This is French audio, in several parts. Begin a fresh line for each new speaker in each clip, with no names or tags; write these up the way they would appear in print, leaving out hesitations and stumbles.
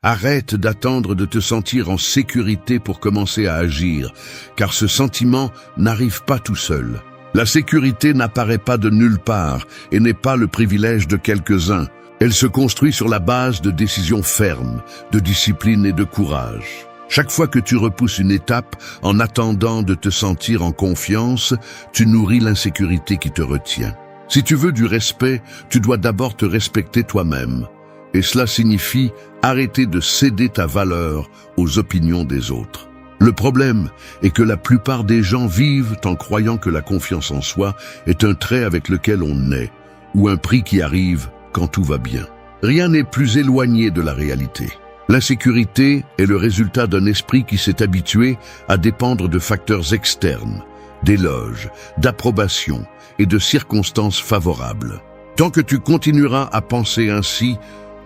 Arrête d'attendre de te sentir en sécurité pour commencer à agir, car ce sentiment n'arrive pas tout seul. La sécurité n'apparaît pas de nulle part et n'est pas le privilège de quelques-uns. Elle se construit sur la base de décisions fermes, de discipline et de courage. Chaque fois que tu repousses une étape en attendant de te sentir en confiance, tu nourris l'insécurité qui te retient. Si tu veux du respect, tu dois d'abord te respecter toi-même. Et cela signifie arrêter de céder ta valeur aux opinions des autres. Le problème est que la plupart des gens vivent en croyant que la confiance en soi est un trait avec lequel on naît, ou un prix qui arrive quand tout va bien. Rien n'est plus éloigné de la réalité. L'insécurité est le résultat d'un esprit qui s'est habitué à dépendre de facteurs externes, d'éloges, d'approbation et de circonstances favorables. Tant que tu continueras à penser ainsi,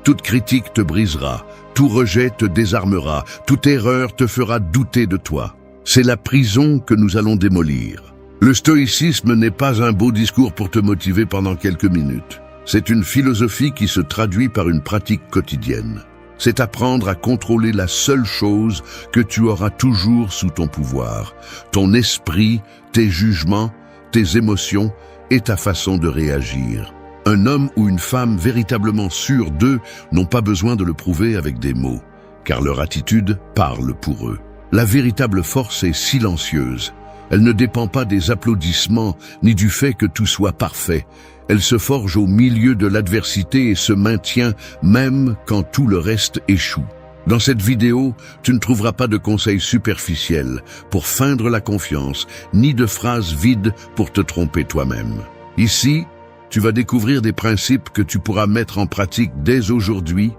toute critique te brisera, tout rejet te désarmera, toute erreur te fera douter de toi. C'est la prison que nous allons démolir. Le stoïcisme n'est pas un beau discours pour te motiver pendant quelques minutes. C'est une philosophie qui se traduit par une pratique quotidienne. C'est apprendre à contrôler la seule chose que tu auras toujours sous ton pouvoir, ton esprit, tes jugements, tes émotions et ta façon de réagir. Un homme ou une femme véritablement sûrs d'eux n'ont pas besoin de le prouver avec des mots, car leur attitude parle pour eux. La véritable force est silencieuse. Elle ne dépend pas des applaudissements ni du fait que tout soit parfait. Elle se forge au milieu de l'adversité et se maintient même quand tout le reste échoue. Dans cette vidéo, tu ne trouveras pas de conseils superficiels pour feindre la confiance, ni de phrases vides pour te tromper toi-même. Ici, tu vas découvrir des principes que tu pourras mettre en pratique dès aujourd'hui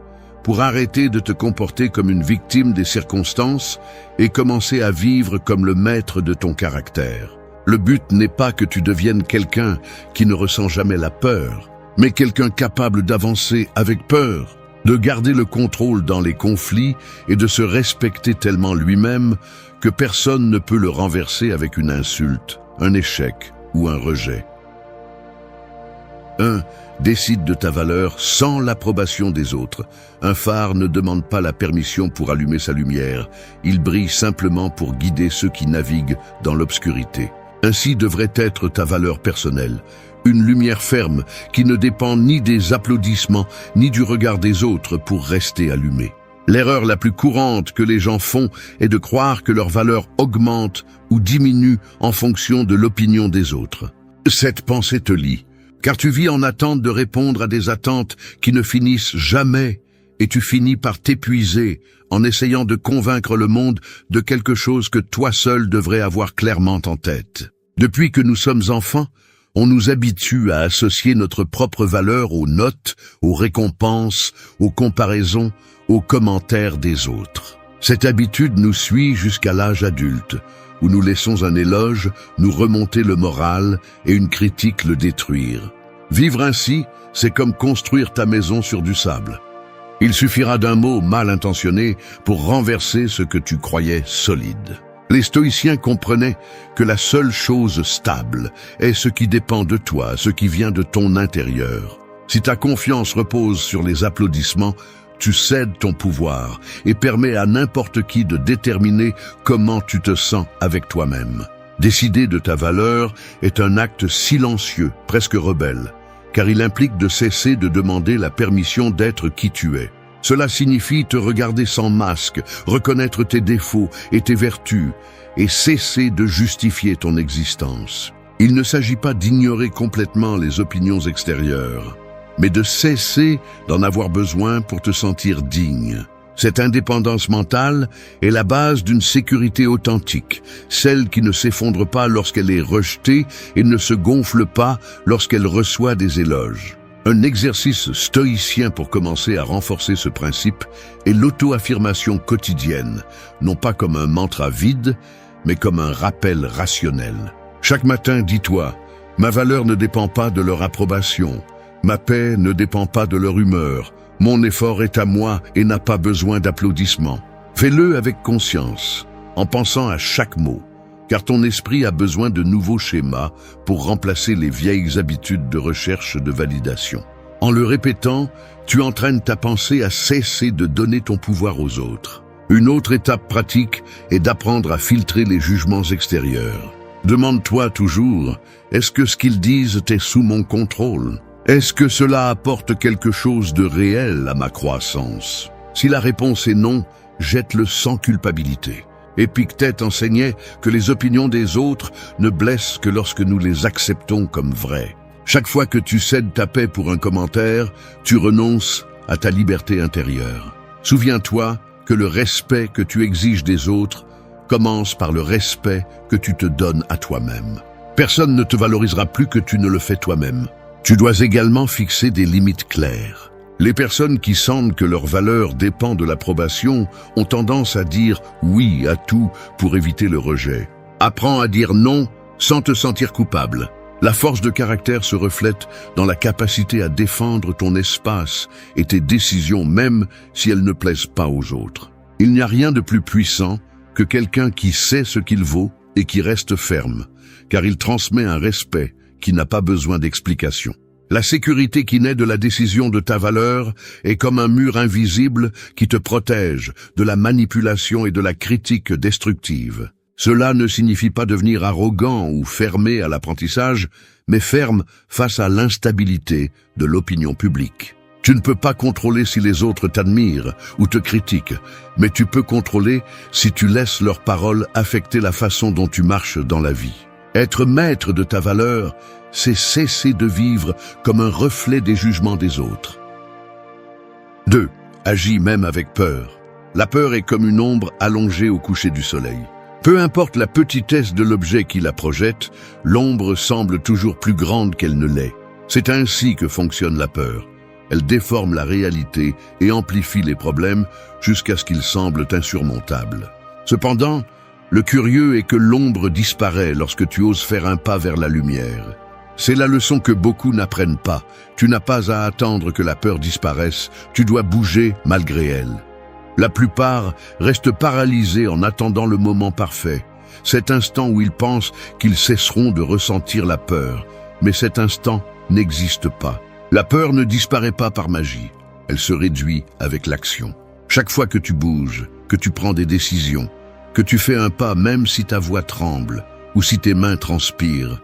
pour arrêter de te comporter comme une victime des circonstances et commencer à vivre comme le maître de ton caractère. Le but n'est pas que tu deviennes quelqu'un qui ne ressent jamais la peur, mais quelqu'un capable d'avancer avec peur, de garder le contrôle dans les conflits et de se respecter tellement lui-même que personne ne peut le renverser avec une insulte, un échec ou un rejet. 1. Décide de ta valeur sans l'approbation des autres. Un phare ne demande pas la permission pour allumer sa lumière. Il brille simplement pour guider ceux qui naviguent dans l'obscurité. Ainsi devrait être ta valeur personnelle. Une lumière ferme qui ne dépend ni des applaudissements ni du regard des autres pour rester allumée. L'erreur la plus courante que les gens font est de croire que leur valeur augmente ou diminue en fonction de l'opinion des autres. Cette pensée te lie, car tu vis en attente de répondre à des attentes qui ne finissent jamais, et tu finis par t'épuiser en essayant de convaincre le monde de quelque chose que toi seul devrais avoir clairement en tête. Depuis que nous sommes enfants, on nous habitue à associer notre propre valeur aux notes, aux récompenses, aux comparaisons, aux commentaires des autres. Cette habitude nous suit jusqu'à l'âge adulte, où nous laissons un éloge nous remonter le moral et une critique le détruire. Vivre ainsi, c'est comme construire ta maison sur du sable. Il suffira d'un mot mal intentionné pour renverser ce que tu croyais solide. Les stoïciens comprenaient que la seule chose stable est ce qui dépend de toi, ce qui vient de ton intérieur. Si ta confiance repose sur les applaudissements, tu cèdes ton pouvoir et permets à n'importe qui de déterminer comment tu te sens avec toi-même. Décider de ta valeur est un acte silencieux, presque rebelle, car il implique de cesser de demander la permission d'être qui tu es. Cela signifie te regarder sans masque, reconnaître tes défauts et tes vertus, et cesser de justifier ton existence. Il ne s'agit pas d'ignorer complètement les opinions extérieures, mais de cesser d'en avoir besoin pour te sentir digne. Cette indépendance mentale est la base d'une sécurité authentique, celle qui ne s'effondre pas lorsqu'elle est rejetée et ne se gonfle pas lorsqu'elle reçoit des éloges. Un exercice stoïcien pour commencer à renforcer ce principe est l'auto-affirmation quotidienne, non pas comme un mantra vide, mais comme un rappel rationnel. Chaque matin, dis-toi, ma valeur ne dépend pas de leur approbation. Ma paix ne dépend pas de leur humeur. Mon effort est à moi et n'a pas besoin d'applaudissements. Fais-le avec conscience, en pensant à chaque mot, car ton esprit a besoin de nouveaux schémas pour remplacer les vieilles habitudes de recherche de validation. En le répétant, tu entraînes ta pensée à cesser de donner ton pouvoir aux autres. Une autre étape pratique est d'apprendre à filtrer les jugements extérieurs. Demande-toi toujours, est-ce que ce qu'ils disent est sous mon contrôle? Est-ce que cela apporte quelque chose de réel à ma croissance? Si la réponse est non, jette-le sans culpabilité. Épictète enseignait que les opinions des autres ne blessent que lorsque nous les acceptons comme vraies. Chaque fois que tu cèdes ta paix pour un commentaire, tu renonces à ta liberté intérieure. Souviens-toi que le respect que tu exiges des autres commence par le respect que tu te donnes à toi-même. Personne ne te valorisera plus que tu ne le fais toi-même. Tu dois également fixer des limites claires. Les personnes qui sentent que leur valeur dépend de l'approbation ont tendance à dire oui à tout pour éviter le rejet. Apprends à dire non sans te sentir coupable. La force de caractère se reflète dans la capacité à défendre ton espace et tes décisions même si elles ne plaisent pas aux autres. Il n'y a rien de plus puissant que quelqu'un qui sait ce qu'il vaut et qui reste ferme, car il transmet un respect qui n'a pas besoin d'explication. La sécurité qui naît de la décision de ta valeur est comme un mur invisible qui te protège de la manipulation et de la critique destructive. Cela ne signifie pas devenir arrogant ou fermé à l'apprentissage, mais ferme face à l'instabilité de l'opinion publique. Tu ne peux pas contrôler si les autres t'admirent ou te critiquent, mais tu peux contrôler si tu laisses leurs paroles affecter la façon dont tu marches dans la vie. Être maître de ta valeur, c'est cesser de vivre comme un reflet des jugements des autres. 2. Agis même avec peur. La peur est comme une ombre allongée au coucher du soleil. Peu importe la petitesse de l'objet qui la projette, l'ombre semble toujours plus grande qu'elle ne l'est. C'est ainsi que fonctionne la peur. Elle déforme la réalité et amplifie les problèmes jusqu'à ce qu'ils semblent insurmontables. Cependant, le curieux est que l'ombre disparaît lorsque tu oses faire un pas vers la lumière. C'est la leçon que beaucoup n'apprennent pas. Tu n'as pas à attendre que la peur disparaisse, tu dois bouger malgré elle. La plupart restent paralysés en attendant le moment parfait, cet instant où ils pensent qu'ils cesseront de ressentir la peur. Mais cet instant n'existe pas. La peur ne disparaît pas par magie, elle se réduit avec l'action. Chaque fois que tu bouges, que tu prends des décisions, que tu fais un pas même si ta voix tremble ou si tes mains transpirent,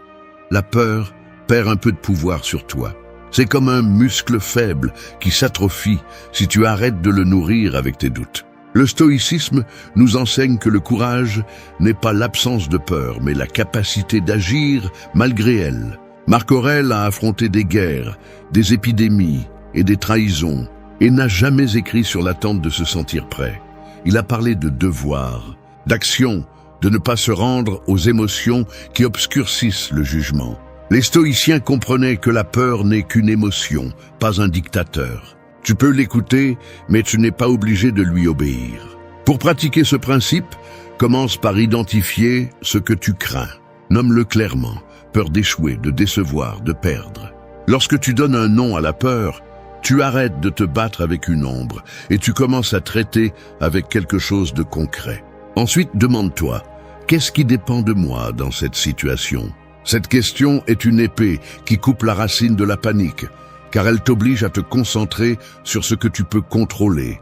la peur perd un peu de pouvoir sur toi. C'est comme un muscle faible qui s'atrophie si tu arrêtes de le nourrir avec tes doutes. Le stoïcisme nous enseigne que le courage n'est pas l'absence de peur, mais la capacité d'agir malgré elle. Marc Aurèle a affronté des guerres, des épidémies et des trahisons, et n'a jamais écrit sur l'attente de se sentir prêt. Il a parlé de devoir, d'action, de ne pas se rendre aux émotions qui obscurcissent le jugement. Les stoïciens comprenaient que la peur n'est qu'une émotion, pas un dictateur. Tu peux l'écouter, mais tu n'es pas obligé de lui obéir. Pour pratiquer ce principe, commence par identifier ce que tu crains. Nomme-le clairement, peur d'échouer, de décevoir, de perdre. Lorsque tu donnes un nom à la peur, tu arrêtes de te battre avec une ombre et tu commences à traiter avec quelque chose de concret. Ensuite, demande-toi, qu'est-ce qui dépend de moi dans cette situation ? Cette question est une épée qui coupe la racine de la panique, car elle t'oblige à te concentrer sur ce que tu peux contrôler,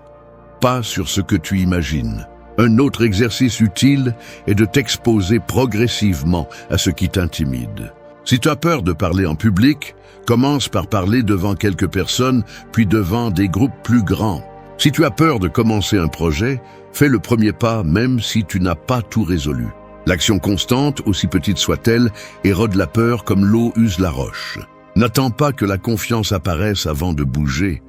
pas sur ce que tu imagines. Un autre exercice utile est de t'exposer progressivement à ce qui t'intimide. Si tu as peur de parler en public, commence par parler devant quelques personnes, puis devant des groupes plus grands. Si tu as peur de commencer un projet, fais le premier pas même si tu n'as pas tout résolu. L'action constante, aussi petite soit-elle, érode la peur comme l'eau use la roche. N'attends pas que la confiance apparaisse avant de bouger.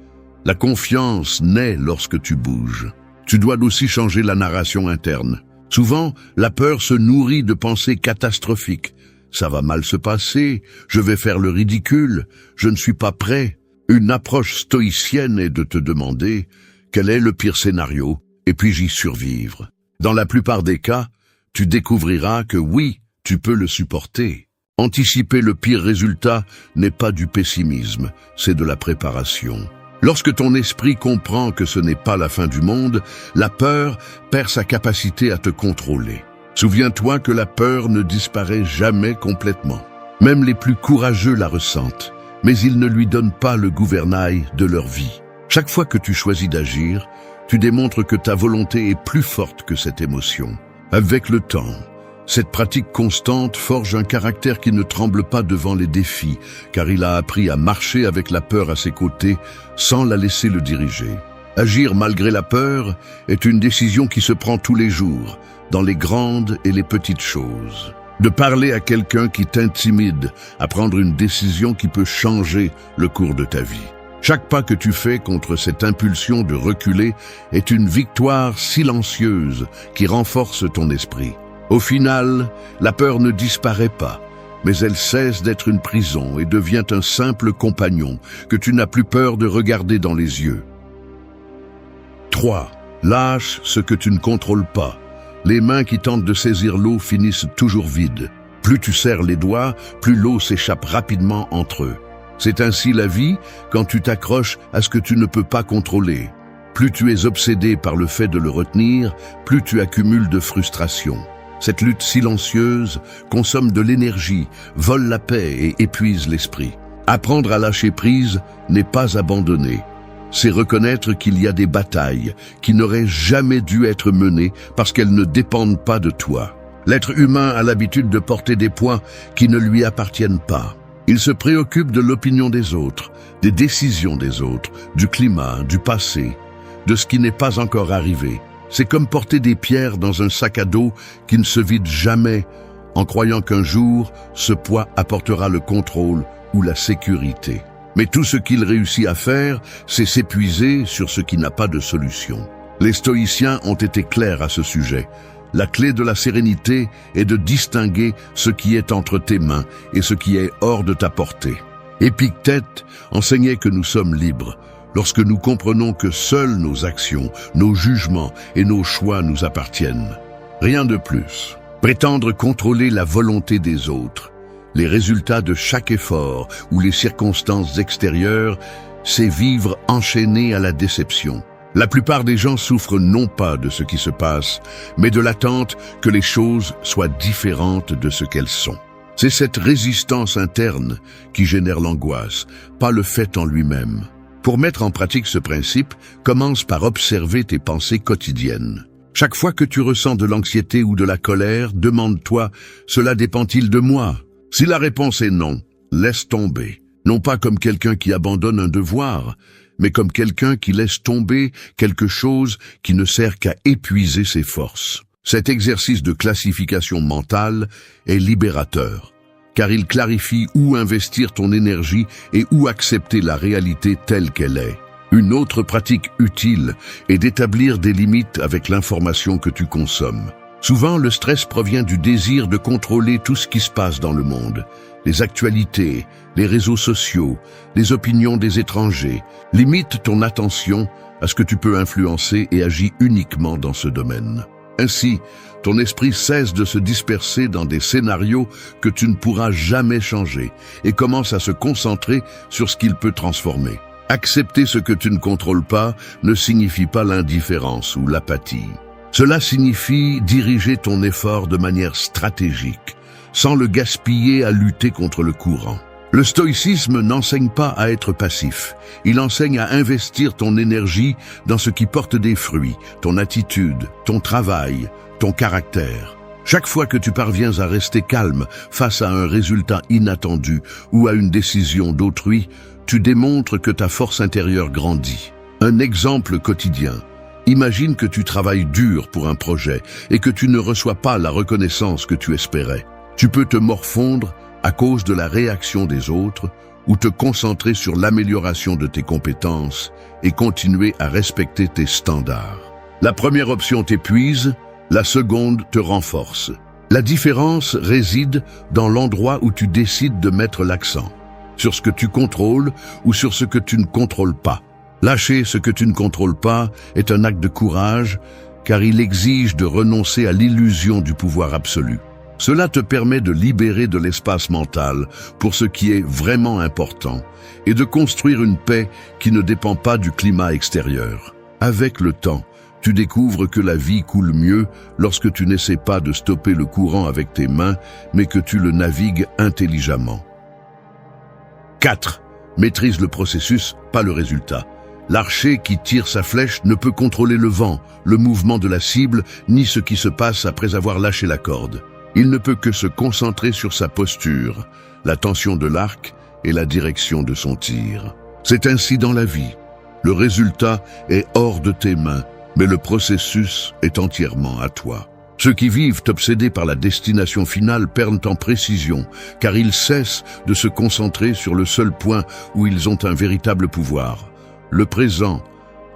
La confiance naît lorsque tu bouges. Tu dois aussi changer la narration interne. Souvent, la peur se nourrit de pensées catastrophiques. Ça va mal se passer, je vais faire le ridicule, je ne suis pas prêt. Une approche stoïcienne est de te demander quel est le pire scénario, et puis-je y survivre. Dans la plupart des cas, tu découvriras que oui, tu peux le supporter. Anticiper le pire résultat n'est pas du pessimisme, c'est de la préparation. Lorsque ton esprit comprend que ce n'est pas la fin du monde, la peur perd sa capacité à te contrôler. Souviens-toi que la peur ne disparaît jamais complètement. Même les plus courageux la ressentent. mais ils ne lui donnent pas le gouvernail de leur vie. Chaque fois que tu choisis d'agir, tu démontres que ta volonté est plus forte que cette émotion. Avec le temps, cette pratique constante forge un caractère qui ne tremble pas devant les défis, car il a appris à marcher avec la peur à ses côtés sans la laisser le diriger. Agir malgré la peur est une décision qui se prend tous les jours, dans les grandes et les petites choses. De parler à quelqu'un qui t'intimide à prendre une décision qui peut changer le cours de ta vie. Chaque pas que tu fais contre cette impulsion de reculer est une victoire silencieuse qui renforce ton esprit. Au final, la peur ne disparaît pas, mais elle cesse d'être une prison et devient un simple compagnon que tu n'as plus peur de regarder dans les yeux. 3. Lâche ce que tu ne contrôles pas. Les mains qui tentent de saisir l'eau finissent toujours vides. Plus tu serres les doigts, plus l'eau s'échappe rapidement entre eux. C'est ainsi la vie quand tu t'accroches à ce que tu ne peux pas contrôler. Plus tu es obsédé par le fait de le retenir, plus tu accumules de frustration. Cette lutte silencieuse consomme de l'énergie, vole la paix et épuise l'esprit. Apprendre à lâcher prise n'est pas abandonner. C'est reconnaître qu'il y a des batailles qui n'auraient jamais dû être menées parce qu'elles ne dépendent pas de toi. L'être humain a l'habitude de porter des poids qui ne lui appartiennent pas. Il se préoccupe de l'opinion des autres, des décisions des autres, du climat, du passé, de ce qui n'est pas encore arrivé. C'est comme porter des pierres dans un sac à dos qui ne se vide jamais, en croyant qu'un jour, ce poids apportera le contrôle ou la sécurité. Mais tout ce qu'il réussit à faire, c'est s'épuiser sur ce qui n'a pas de solution. Les stoïciens ont été clairs à ce sujet. La clé de la sérénité est de distinguer ce qui est entre tes mains et ce qui est hors de ta portée. Épictète enseignait que nous sommes libres lorsque nous comprenons que seules nos actions, nos jugements et nos choix nous appartiennent. Rien de plus. Prétendre contrôler la volonté des autres, les résultats de chaque effort ou les circonstances extérieures, c'est vivre enchaîné à la déception. La plupart des gens souffrent non pas de ce qui se passe, mais de l'attente que les choses soient différentes de ce qu'elles sont. C'est cette résistance interne qui génère l'angoisse, pas le fait en lui-même. Pour mettre en pratique ce principe, commence par observer tes pensées quotidiennes. Chaque fois que tu ressens de l'anxiété ou de la colère, demande-toi « Cela dépend-il de moi ?» Si la réponse est non, laisse tomber. Non pas comme quelqu'un qui abandonne un devoir, mais comme quelqu'un qui laisse tomber quelque chose qui ne sert qu'à épuiser ses forces. Cet exercice de classification mentale est libérateur, car il clarifie où investir ton énergie et où accepter la réalité telle qu'elle est. Une autre pratique utile est d'établir des limites avec l'information que tu consommes. Souvent, le stress provient du désir de contrôler tout ce qui se passe dans le monde. Les actualités, les réseaux sociaux, les opinions des étrangers. Limite ton attention à ce que tu peux influencer et agis uniquement dans ce domaine. Ainsi, ton esprit cesse de se disperser dans des scénarios que tu ne pourras jamais changer et commence à se concentrer sur ce qu'il peut transformer. Accepter ce que tu ne contrôles pas ne signifie pas l'indifférence ou l'apathie. Cela signifie diriger ton effort de manière stratégique, sans le gaspiller à lutter contre le courant. Le stoïcisme n'enseigne pas à être passif. Il enseigne à investir ton énergie dans ce qui porte des fruits, ton attitude, ton travail, ton caractère. Chaque fois que tu parviens à rester calme face à un résultat inattendu ou à une décision d'autrui, tu démontres que ta force intérieure grandit. Un exemple quotidien. Imagine que tu travailles dur pour un projet et que tu ne reçois pas la reconnaissance que tu espérais. Tu peux te morfondre à cause de la réaction des autres ou te concentrer sur l'amélioration de tes compétences et continuer à respecter tes standards. La première option t'épuise, la seconde te renforce. La différence réside dans l'endroit où tu décides de mettre l'accent, sur ce que tu contrôles ou sur ce que tu ne contrôles pas. Lâcher ce que tu ne contrôles pas est un acte de courage, car il exige de renoncer à l'illusion du pouvoir absolu. Cela te permet de libérer de l'espace mental pour ce qui est vraiment important et de construire une paix qui ne dépend pas du climat extérieur. Avec le temps, tu découvres que la vie coule mieux lorsque tu n'essaies pas de stopper le courant avec tes mains, mais que tu le navigues intelligemment. 4. maîtrise le processus, pas le résultat. L'archer qui tire sa flèche ne peut contrôler le vent, le mouvement de la cible, ni ce qui se passe après avoir lâché la corde. Il ne peut que se concentrer sur sa posture, la tension de l'arc et la direction de son tir. C'est ainsi dans la vie. Le résultat est hors de tes mains, mais le processus est entièrement à toi. Ceux qui vivent obsédés par la destination finale perdent en précision, car ils cessent de se concentrer sur le seul point où ils ont un véritable pouvoir, le présent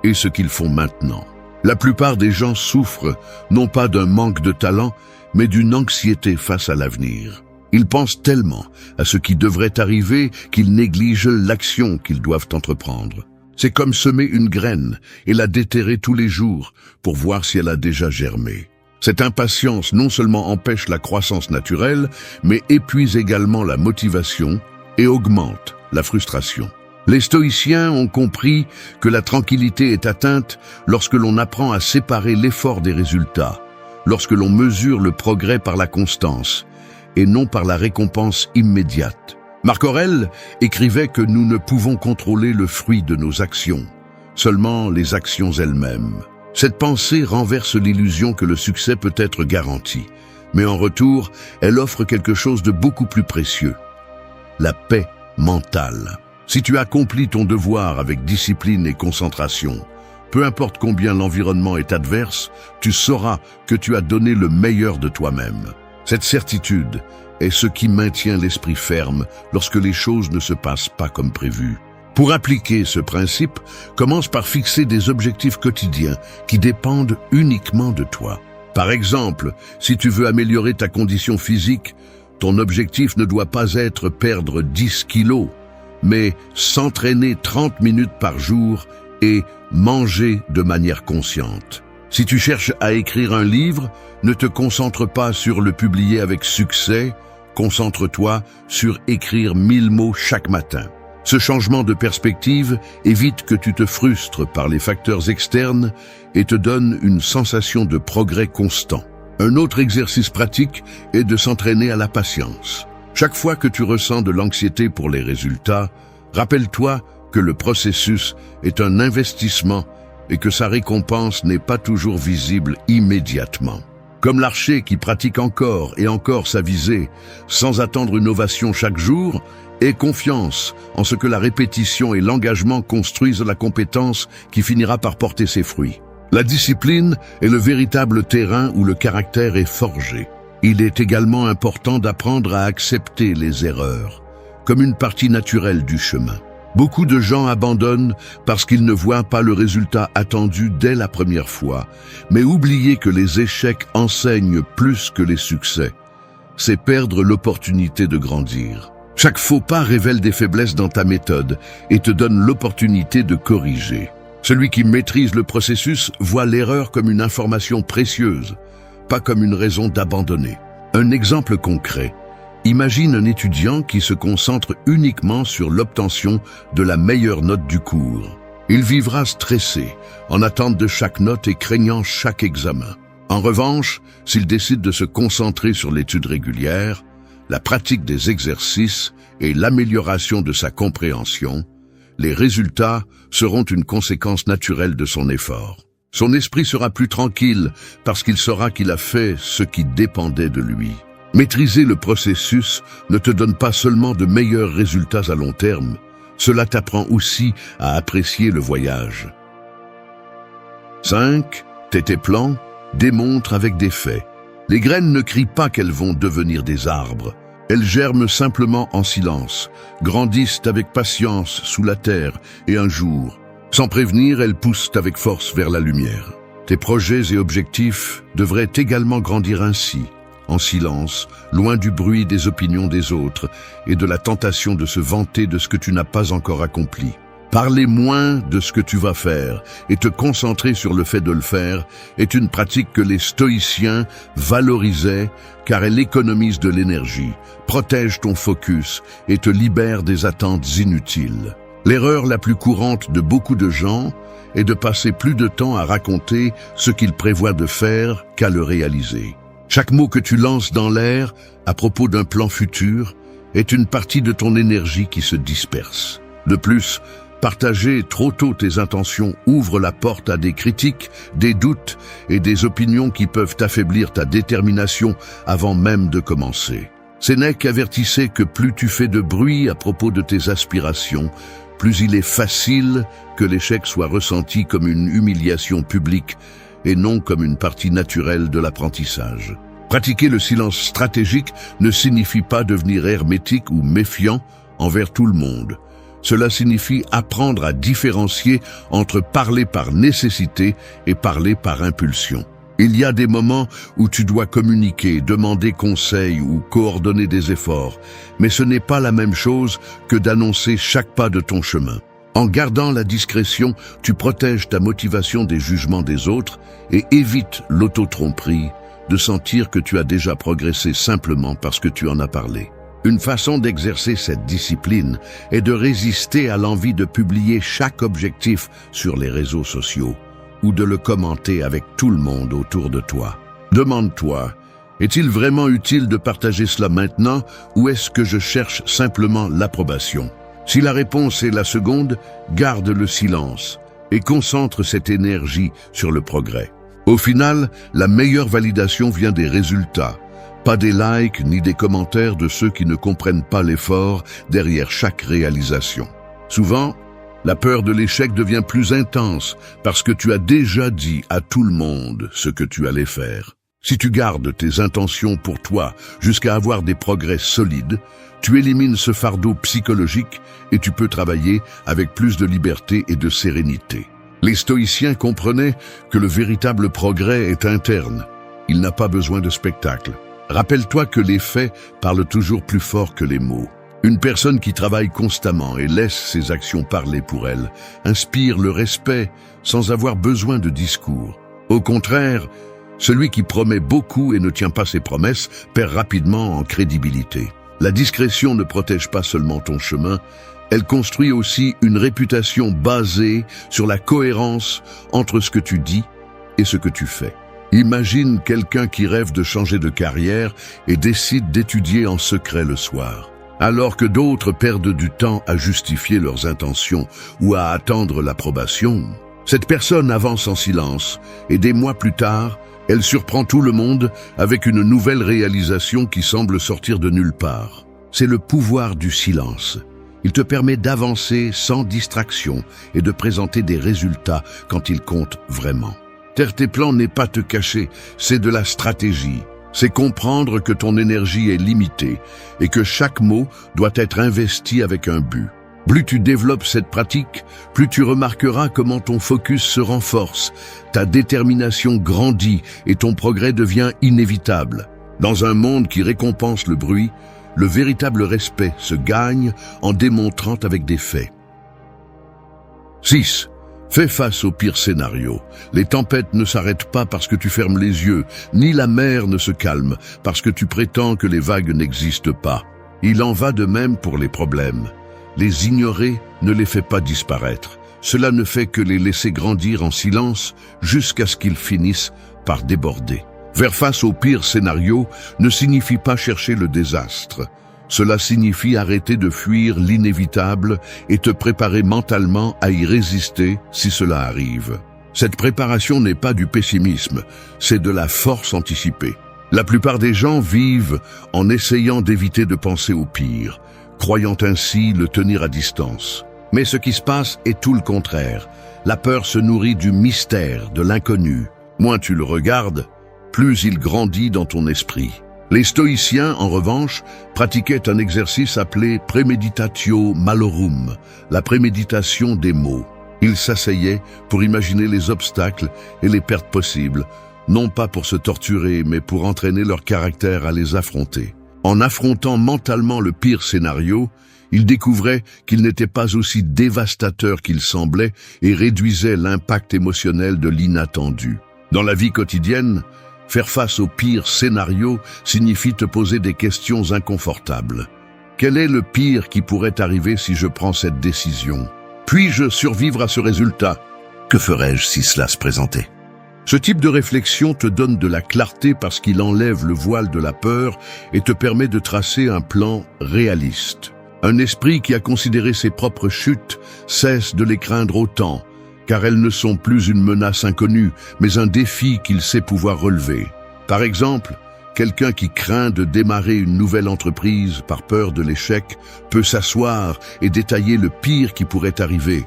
et ce qu'ils font maintenant. La plupart des gens souffrent, non pas d'un manque de talent, mais d'une anxiété face à l'avenir. Ils pensent tellement à ce qui devrait arriver qu'ils négligent l'action qu'ils doivent entreprendre. C'est comme semer une graine et la déterrer tous les jours pour voir si elle a déjà germé. Cette impatience non seulement empêche la croissance naturelle, mais épuise également la motivation et augmente la frustration. Les stoïciens ont compris que la tranquillité est atteinte lorsque l'on apprend à séparer l'effort des résultats, lorsque l'on mesure le progrès par la constance et non par la récompense immédiate. Marc Aurèle écrivait que nous ne pouvons contrôler le fruit de nos actions, seulement les actions elles-mêmes. Cette pensée renverse l'illusion que le succès peut être garanti, mais en retour, elle offre quelque chose de beaucoup plus précieux, la paix mentale. Si tu accomplis ton devoir avec discipline et concentration, peu importe combien l'environnement est adverse, tu sauras que tu as donné le meilleur de toi-même. Cette certitude est ce qui maintient l'esprit ferme lorsque les choses ne se passent pas comme prévu. Pour appliquer ce principe, commence par fixer des objectifs quotidiens qui dépendent uniquement de toi. Par exemple, si tu veux améliorer ta condition physique, ton objectif ne doit pas être perdre 10 kilos, mais s'entraîner 30 minutes par jour et manger de manière consciente. Si tu cherches à écrire un livre, ne te concentre pas sur le publier avec succès, concentre-toi sur écrire 1000 mots chaque matin. Ce changement de perspective évite que tu te frustres par les facteurs externes et te donne une sensation de progrès constant. Un autre exercice pratique est de s'entraîner à la patience. Chaque fois que tu ressens de l'anxiété pour les résultats, rappelle-toi que le processus est un investissement et que sa récompense n'est pas toujours visible immédiatement. Comme l'archer qui pratique encore et encore sa visée, sans attendre une ovation chaque jour, aie confiance en ce que la répétition et l'engagement construisent la compétence qui finira par porter ses fruits. La discipline est le véritable terrain où le caractère est forgé. Il est également important d'apprendre à accepter les erreurs, comme une partie naturelle du chemin. Beaucoup de gens abandonnent parce qu'ils ne voient pas le résultat attendu dès la première fois, mais oublier que les échecs enseignent plus que les succès, c'est perdre l'opportunité de grandir. Chaque faux pas révèle des faiblesses dans ta méthode et te donne l'opportunité de corriger. Celui qui maîtrise le processus voit l'erreur comme une information précieuse, pas comme une raison d'abandonner. Un exemple concret. Imagine un étudiant qui se concentre uniquement sur l'obtention de la meilleure note du cours. Il vivra stressé, en attente de chaque note et craignant chaque examen. En revanche, s'il décide de se concentrer sur l'étude régulière, la pratique des exercices et l'amélioration de sa compréhension, les résultats seront une conséquence naturelle de son effort. Son esprit sera plus tranquille parce qu'il saura qu'il a fait ce qui dépendait de lui. Maîtriser le processus ne te donne pas seulement de meilleurs résultats à long terme, cela t'apprend aussi à apprécier le voyage. 5. Tes plans démontrent avec des faits. Les graines ne crient pas qu'elles vont devenir des arbres. Elles germent simplement en silence, grandissent avec patience sous la terre et un jour, sans prévenir, elles poussent avec force vers la lumière. Tes projets et objectifs devraient également grandir ainsi, en silence, loin du bruit des opinions des autres et de la tentation de se vanter de ce que tu n'as pas encore accompli. Parler moins de ce que tu vas faire et te concentrer sur le fait de le faire est une pratique que les stoïciens valorisaient car elle économise de l'énergie, protège ton focus et te libère des attentes inutiles. L'erreur la plus courante de beaucoup de gens est de passer plus de temps à raconter ce qu'ils prévoient de faire qu'à le réaliser. Chaque mot que tu lances dans l'air à propos d'un plan futur est une partie de ton énergie qui se disperse. De plus, partager trop tôt tes intentions ouvre la porte à des critiques, des doutes et des opinions qui peuvent affaiblir ta détermination avant même de commencer. Sénèque avertissait que plus tu fais de bruit à propos de tes aspirations, plus il est facile que l'échec soit ressenti comme une humiliation publique et non comme une partie naturelle de l'apprentissage. Pratiquer le silence stratégique ne signifie pas devenir hermétique ou méfiant envers tout le monde. Cela signifie apprendre à différencier entre parler par nécessité et parler par impulsion. Il y a des moments où tu dois communiquer, demander conseil ou coordonner des efforts, mais ce n'est pas la même chose que d'annoncer chaque pas de ton chemin. En gardant la discrétion, tu protèges ta motivation des jugements des autres et évites l'auto-tromperie de sentir que tu as déjà progressé simplement parce que tu en as parlé. Une façon d'exercer cette discipline est de résister à l'envie de publier chaque objectif sur les réseaux sociaux ou de le commenter avec tout le monde autour de toi. Demande-toi, est-il vraiment utile de partager cela maintenant ou est-ce que je cherche simplement l'approbation? Si la réponse est la seconde, garde le silence et concentre cette énergie sur le progrès. Au final, la meilleure validation vient des résultats, pas des likes ni des commentaires de ceux qui ne comprennent pas l'effort derrière chaque réalisation. Souvent, la peur de l'échec devient plus intense parce que tu as déjà dit à tout le monde ce que tu allais faire. Si tu gardes tes intentions pour toi jusqu'à avoir des progrès solides, tu élimines ce fardeau psychologique et tu peux travailler avec plus de liberté et de sérénité. Les stoïciens comprenaient que le véritable progrès est interne. Il n'a pas besoin de spectacle. Rappelle-toi que les faits parlent toujours plus fort que les mots. Une personne qui travaille constamment et laisse ses actions parler pour elle inspire le respect sans avoir besoin de discours. Au contraire, celui qui promet beaucoup et ne tient pas ses promesses perd rapidement en crédibilité. La discrétion ne protège pas seulement ton chemin, elle construit aussi une réputation basée sur la cohérence entre ce que tu dis et ce que tu fais. Imagine quelqu'un qui rêve de changer de carrière et décide d'étudier en secret le soir. Alors que d'autres perdent du temps à justifier leurs intentions ou à attendre l'approbation, cette personne avance en silence et des mois plus tard, elle surprend tout le monde avec une nouvelle réalisation qui semble sortir de nulle part. C'est le pouvoir du silence. Il te permet d'avancer sans distraction et de présenter des résultats quand ils comptent vraiment. Taire tes plans n'est pas te cacher, c'est de la stratégie. C'est comprendre que ton énergie est limitée et que chaque mot doit être investi avec un but. Plus tu développes cette pratique, plus tu remarqueras comment ton focus se renforce, ta détermination grandit et ton progrès devient inévitable. Dans un monde qui récompense le bruit, le véritable respect se gagne en démontrant avec des faits. 6. Fais face au pire scénario. Les tempêtes ne s'arrêtent pas parce que tu fermes les yeux, ni la mer ne se calme parce que tu prétends que les vagues n'existent pas. Il en va de même pour les problèmes. Les ignorer ne les fait pas disparaître. Cela ne fait que les laisser grandir en silence jusqu'à ce qu'ils finissent par déborder. Faire face au pire scénario ne signifie pas chercher le désastre. Cela signifie arrêter de fuir l'inévitable et te préparer mentalement à y résister si cela arrive. Cette préparation n'est pas du pessimisme, c'est de la force anticipée. La plupart des gens vivent en essayant d'éviter de penser au pire, croyant ainsi le tenir à distance. Mais ce qui se passe est tout le contraire. La peur se nourrit du mystère, de l'inconnu. Moins tu le regardes, plus il grandit dans ton esprit. Les stoïciens, en revanche, pratiquaient un exercice appelé préméditatio malorum, la préméditation des maux. Ils s'asseyaient pour imaginer les obstacles et les pertes possibles, non pas pour se torturer, mais pour entraîner leur caractère à les affronter. En affrontant mentalement le pire scénario, ils découvraient qu'il n'était pas aussi dévastateur qu'il semblait et réduisaient l'impact émotionnel de l'inattendu. Dans la vie quotidienne, faire face au pire scénario signifie te poser des questions inconfortables. Quel est le pire qui pourrait arriver si je prends cette décision? Puis-je survivre à ce résultat? Que ferais-je si cela se présentait? Ce type de réflexion te donne de la clarté parce qu'il enlève le voile de la peur et te permet de tracer un plan réaliste. Un esprit qui a considéré ses propres chutes cesse de les craindre autant, car elles ne sont plus une menace inconnue, mais un défi qu'il sait pouvoir relever. Par exemple, quelqu'un qui craint de démarrer une nouvelle entreprise par peur de l'échec peut s'asseoir et détailler le pire qui pourrait arriver.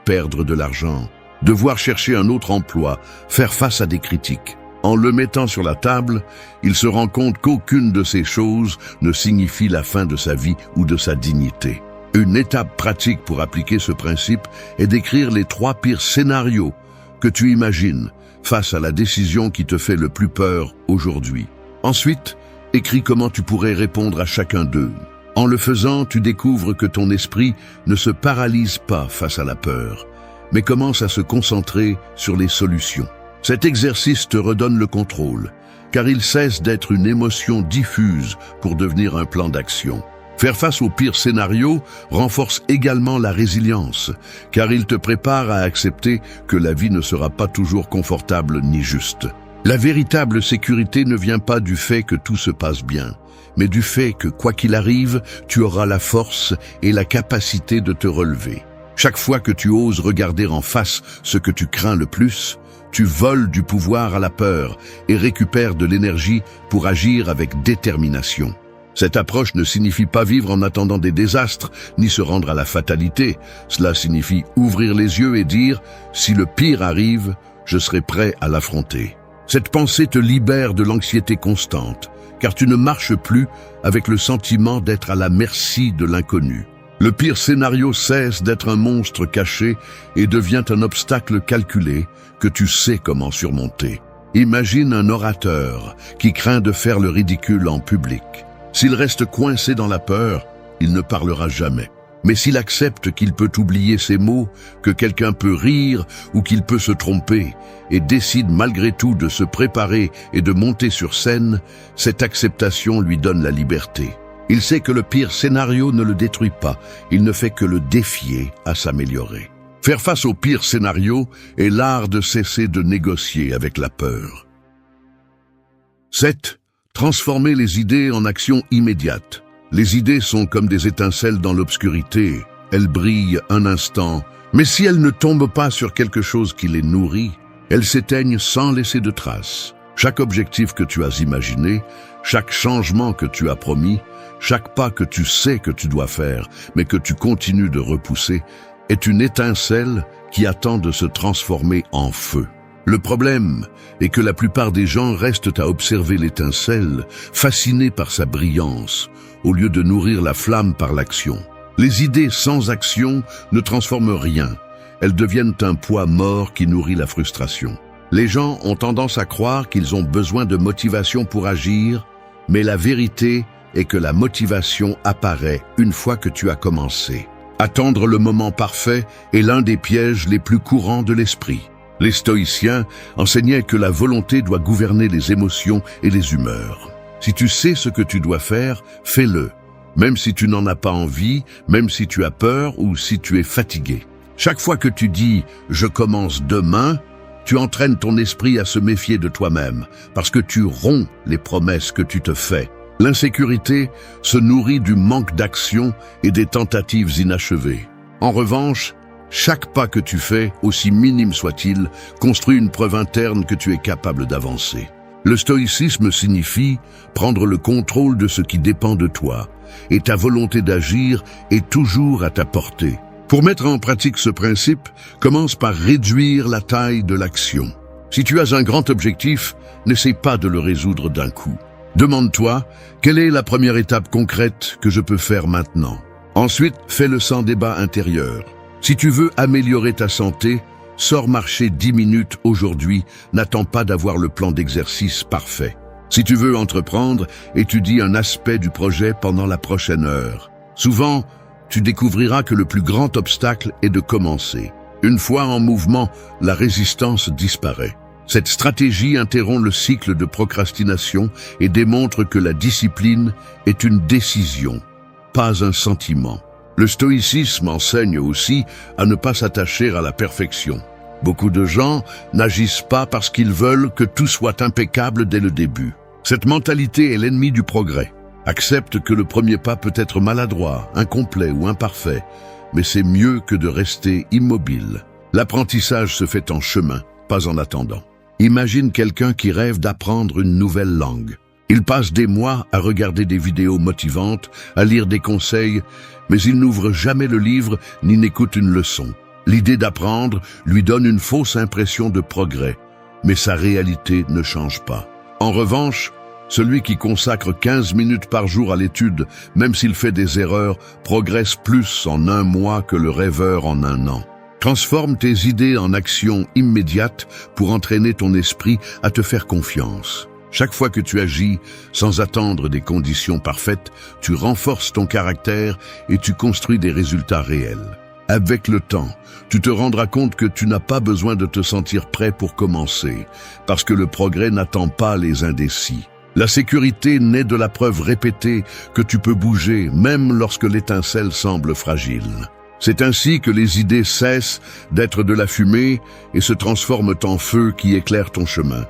Perdre de l'argent, devoir chercher un autre emploi, faire face à des critiques. En le mettant sur la table, il se rend compte qu'aucune de ces choses ne signifie la fin de sa vie ou de sa dignité. Une étape pratique pour appliquer ce principe est d'écrire les 3 pires scénarios que tu imagines face à la décision qui te fait le plus peur aujourd'hui. Ensuite, écris comment tu pourrais répondre à chacun d'eux. En le faisant, tu découvres que ton esprit ne se paralyse pas face à la peur, mais commence à se concentrer sur les solutions. Cet exercice te redonne le contrôle, car il cesse d'être une émotion diffuse pour devenir un plan d'action. Faire face au pire scénario renforce également la résilience, car il te prépare à accepter que la vie ne sera pas toujours confortable ni juste. La véritable sécurité ne vient pas du fait que tout se passe bien, mais du fait que, quoi qu'il arrive, tu auras la force et la capacité de te relever. Chaque fois que tu oses regarder en face ce que tu crains le plus, tu voles du pouvoir à la peur et récupères de l'énergie pour agir avec détermination. Cette approche ne signifie pas vivre en attendant des désastres, ni se rendre à la fatalité. Cela signifie ouvrir les yeux et dire « Si le pire arrive, je serai prêt à l'affronter ». Cette pensée te libère de l'anxiété constante, car tu ne marches plus avec le sentiment d'être à la merci de l'inconnu. Le pire scénario cesse d'être un monstre caché et devient un obstacle calculé que tu sais comment surmonter. Imagine un orateur qui craint de faire le ridicule en public. S'il reste coincé dans la peur, il ne parlera jamais. Mais s'il accepte qu'il peut oublier ses mots, que quelqu'un peut rire ou qu'il peut se tromper, et décide malgré tout de se préparer et de monter sur scène, cette acceptation lui donne la liberté. Il sait que le pire scénario ne le détruit pas, il ne fait que le défier à s'améliorer. Faire face au pire scénario est l'art de cesser de négocier avec la peur. 7. Transformer les idées en actions immédiates. Les idées sont comme des étincelles dans l'obscurité. Elles brillent un instant, mais si elles ne tombent pas sur quelque chose qui les nourrit, elles s'éteignent sans laisser de traces. Chaque objectif que tu as imaginé, chaque changement que tu as promis, chaque pas que tu sais que tu dois faire, mais que tu continues de repousser, est une étincelle qui attend de se transformer en feu. Le problème est que la plupart des gens restent à observer l'étincelle, fascinés par sa brillance, au lieu de nourrir la flamme par l'action. Les idées sans action ne transforment rien. Elles deviennent un poids mort qui nourrit la frustration. Les gens ont tendance à croire qu'ils ont besoin de motivation pour agir, mais la vérité est que la motivation apparaît une fois que tu as commencé. Attendre le moment parfait est l'un des pièges les plus courants de l'esprit. Les stoïciens enseignaient que la volonté doit gouverner les émotions et les humeurs. Si tu sais ce que tu dois faire, fais-le, même si tu n'en as pas envie, même si tu as peur ou si tu es fatigué. Chaque fois que tu dis « je commence demain », tu entraînes ton esprit à se méfier de toi-même, parce que tu romps les promesses que tu te fais. L'insécurité se nourrit du manque d'action et des tentatives inachevées. En revanche, chaque pas que tu fais, aussi minime soit-il, construit une preuve interne que tu es capable d'avancer. Le stoïcisme signifie prendre le contrôle de ce qui dépend de toi, et ta volonté d'agir est toujours à ta portée. Pour mettre en pratique ce principe, commence par réduire la taille de l'action. Si tu as un grand objectif, n'essaie pas de le résoudre d'un coup. Demande-toi, quelle est la première étape concrète que je peux faire maintenant? Ensuite, fais-le sans débat intérieur. Si tu veux améliorer ta santé, sors marcher 10 minutes aujourd'hui, n'attends pas d'avoir le plan d'exercice parfait. Si tu veux entreprendre, étudie un aspect du projet pendant la prochaine heure. Souvent, tu découvriras que le plus grand obstacle est de commencer. Une fois en mouvement, la résistance disparaît. Cette stratégie interrompt le cycle de procrastination et démontre que la discipline est une décision, pas un sentiment. Le stoïcisme enseigne aussi à ne pas s'attacher à la perfection. Beaucoup de gens n'agissent pas parce qu'ils veulent que tout soit impeccable dès le début. Cette mentalité est l'ennemi du progrès. Accepte que le premier pas peut être maladroit, incomplet ou imparfait, mais c'est mieux que de rester immobile. L'apprentissage se fait en chemin, pas en attendant. Imagine quelqu'un qui rêve d'apprendre une nouvelle langue. Il passe des mois à regarder des vidéos motivantes, à lire des conseils, mais il n'ouvre jamais le livre ni n'écoute une leçon. L'idée d'apprendre lui donne une fausse impression de progrès, mais sa réalité ne change pas. En revanche, celui qui consacre 15 minutes par jour à l'étude, même s'il fait des erreurs, progresse plus en un mois que le rêveur en un an. Transforme tes idées en actions immédiates pour entraîner ton esprit à te faire confiance. Chaque fois que tu agis sans attendre des conditions parfaites, tu renforces ton caractère et tu construis des résultats réels. Avec le temps, tu te rendras compte que tu n'as pas besoin de te sentir prêt pour commencer, parce que le progrès n'attend pas les indécis. La sécurité naît de la preuve répétée que tu peux bouger, même lorsque l'étincelle semble fragile. C'est ainsi que les idées cessent d'être de la fumée et se transforment en feu qui éclaire ton chemin.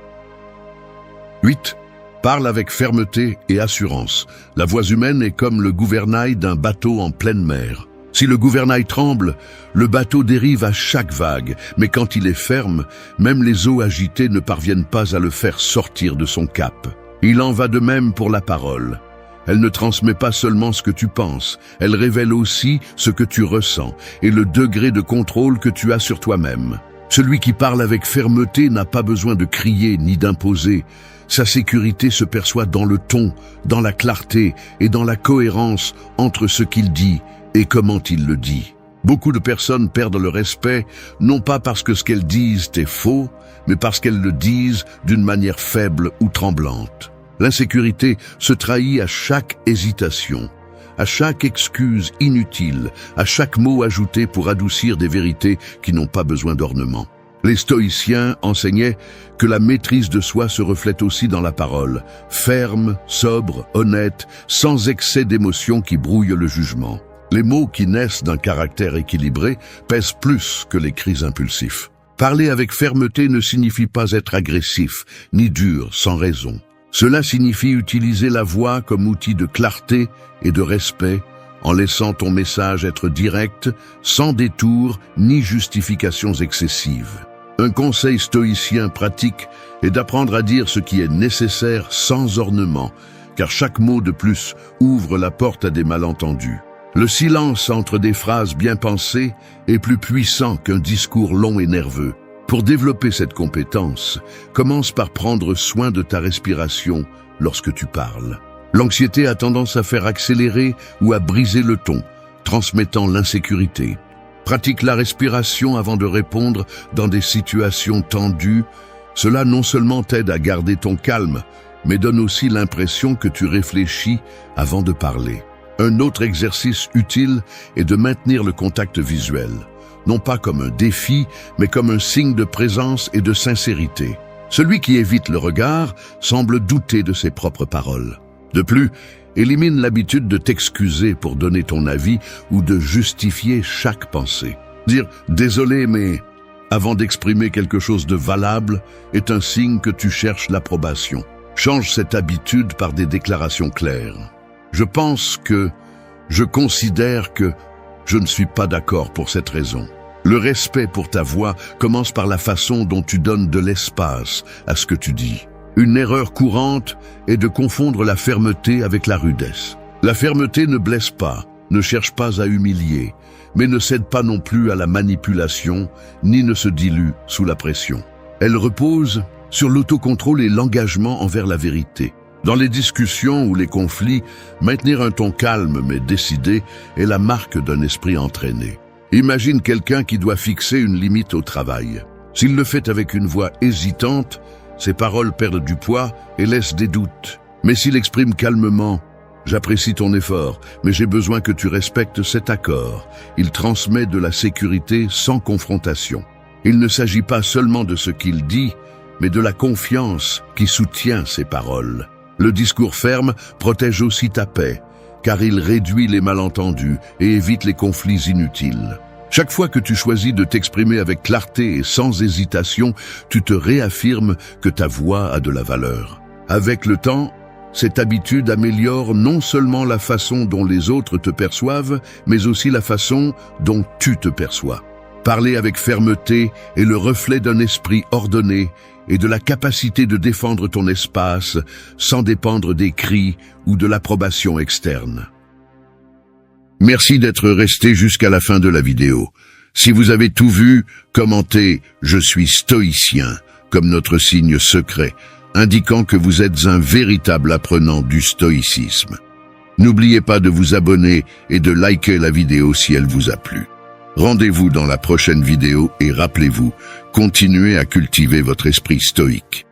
8. Parle avec fermeté et assurance. La voix humaine est comme le gouvernail d'un bateau en pleine mer. Si le gouvernail tremble, le bateau dérive à chaque vague, mais quand il est ferme, même les eaux agitées ne parviennent pas à le faire sortir de son cap. Il en va de même pour la parole. Elle ne transmet pas seulement ce que tu penses, elle révèle aussi ce que tu ressens et le degré de contrôle que tu as sur toi-même. Celui qui parle avec fermeté n'a pas besoin de crier ni d'imposer. Sa sécurité se perçoit dans le ton, dans la clarté et dans la cohérence entre ce qu'il dit et comment il le dit. Beaucoup de personnes perdent le respect, non pas parce que ce qu'elles disent est faux, mais parce qu'elles le disent d'une manière faible ou tremblante. L'insécurité se trahit à chaque hésitation, à chaque excuse inutile, à chaque mot ajouté pour adoucir des vérités qui n'ont pas besoin d'ornement. Les stoïciens enseignaient que la maîtrise de soi se reflète aussi dans la parole, ferme, sobre, honnête, sans excès d'émotion qui brouille le jugement. Les mots qui naissent d'un caractère équilibré pèsent plus que les cris impulsifs. Parler avec fermeté ne signifie pas être agressif, ni dur, sans raison. Cela signifie utiliser la voix comme outil de clarté et de respect, en laissant ton message être direct, sans détour ni justifications excessives. Un conseil stoïcien pratique est d'apprendre à dire ce qui est nécessaire sans ornement, car chaque mot de plus ouvre la porte à des malentendus. Le silence entre des phrases bien pensées est plus puissant qu'un discours long et nerveux. Pour développer cette compétence, commence par prendre soin de ta respiration lorsque tu parles. L'anxiété a tendance à faire accélérer ou à briser le ton, transmettant l'insécurité. Pratique la respiration avant de répondre dans des situations tendues. Cela non seulement t'aide à garder ton calme, mais donne aussi l'impression que tu réfléchis avant de parler. Un autre exercice utile est de maintenir le contact visuel, non pas comme un défi, mais comme un signe de présence et de sincérité. Celui qui évite le regard semble douter de ses propres paroles. De plus, élimine l'habitude de t'excuser pour donner ton avis ou de justifier chaque pensée. Dire « désolé, mais » avant d'exprimer quelque chose de valable est un signe que tu cherches l'approbation. Change cette habitude par des déclarations claires. Je considère que, je ne suis pas d'accord pour cette raison. Le respect pour ta voix commence par la façon dont tu donnes de l'espace à ce que tu dis. Une erreur courante est de confondre la fermeté avec la rudesse. La fermeté ne blesse pas, ne cherche pas à humilier, mais ne cède pas non plus à la manipulation, ni ne se dilue sous la pression. Elle repose sur l'autocontrôle et l'engagement envers la vérité. Dans les discussions ou les conflits, maintenir un ton calme mais décidé est la marque d'un esprit entraîné. Imagine quelqu'un qui doit fixer une limite au travail. S'il le fait avec une voix hésitante, ses paroles perdent du poids et laissent des doutes. Mais s'il exprime calmement « J'apprécie ton effort, mais j'ai besoin que tu respectes cet accord », il transmet de la sécurité sans confrontation. Il ne s'agit pas seulement de ce qu'il dit, mais de la confiance qui soutient ses paroles. Le discours ferme protège aussi ta paix, car il réduit les malentendus et évite les conflits inutiles. Chaque fois que tu choisis de t'exprimer avec clarté et sans hésitation, tu te réaffirmes que ta voix a de la valeur. Avec le temps, Cette habitude améliore non seulement la façon dont les autres te perçoivent, mais aussi la façon dont tu te perçois. Parler avec fermeté est le reflet d'un esprit ordonné et de la capacité de défendre ton espace sans dépendre des cris ou de l'approbation externe. Merci d'être resté jusqu'à la fin de la vidéo. Si vous avez tout vu, commentez « Je suis stoïcien » comme notre signe secret, indiquant que vous êtes un véritable apprenant du stoïcisme. N'oubliez pas de vous abonner et de liker la vidéo si elle vous a plu. Rendez-vous dans la prochaine vidéo et rappelez-vous, continuez à cultiver votre esprit stoïque.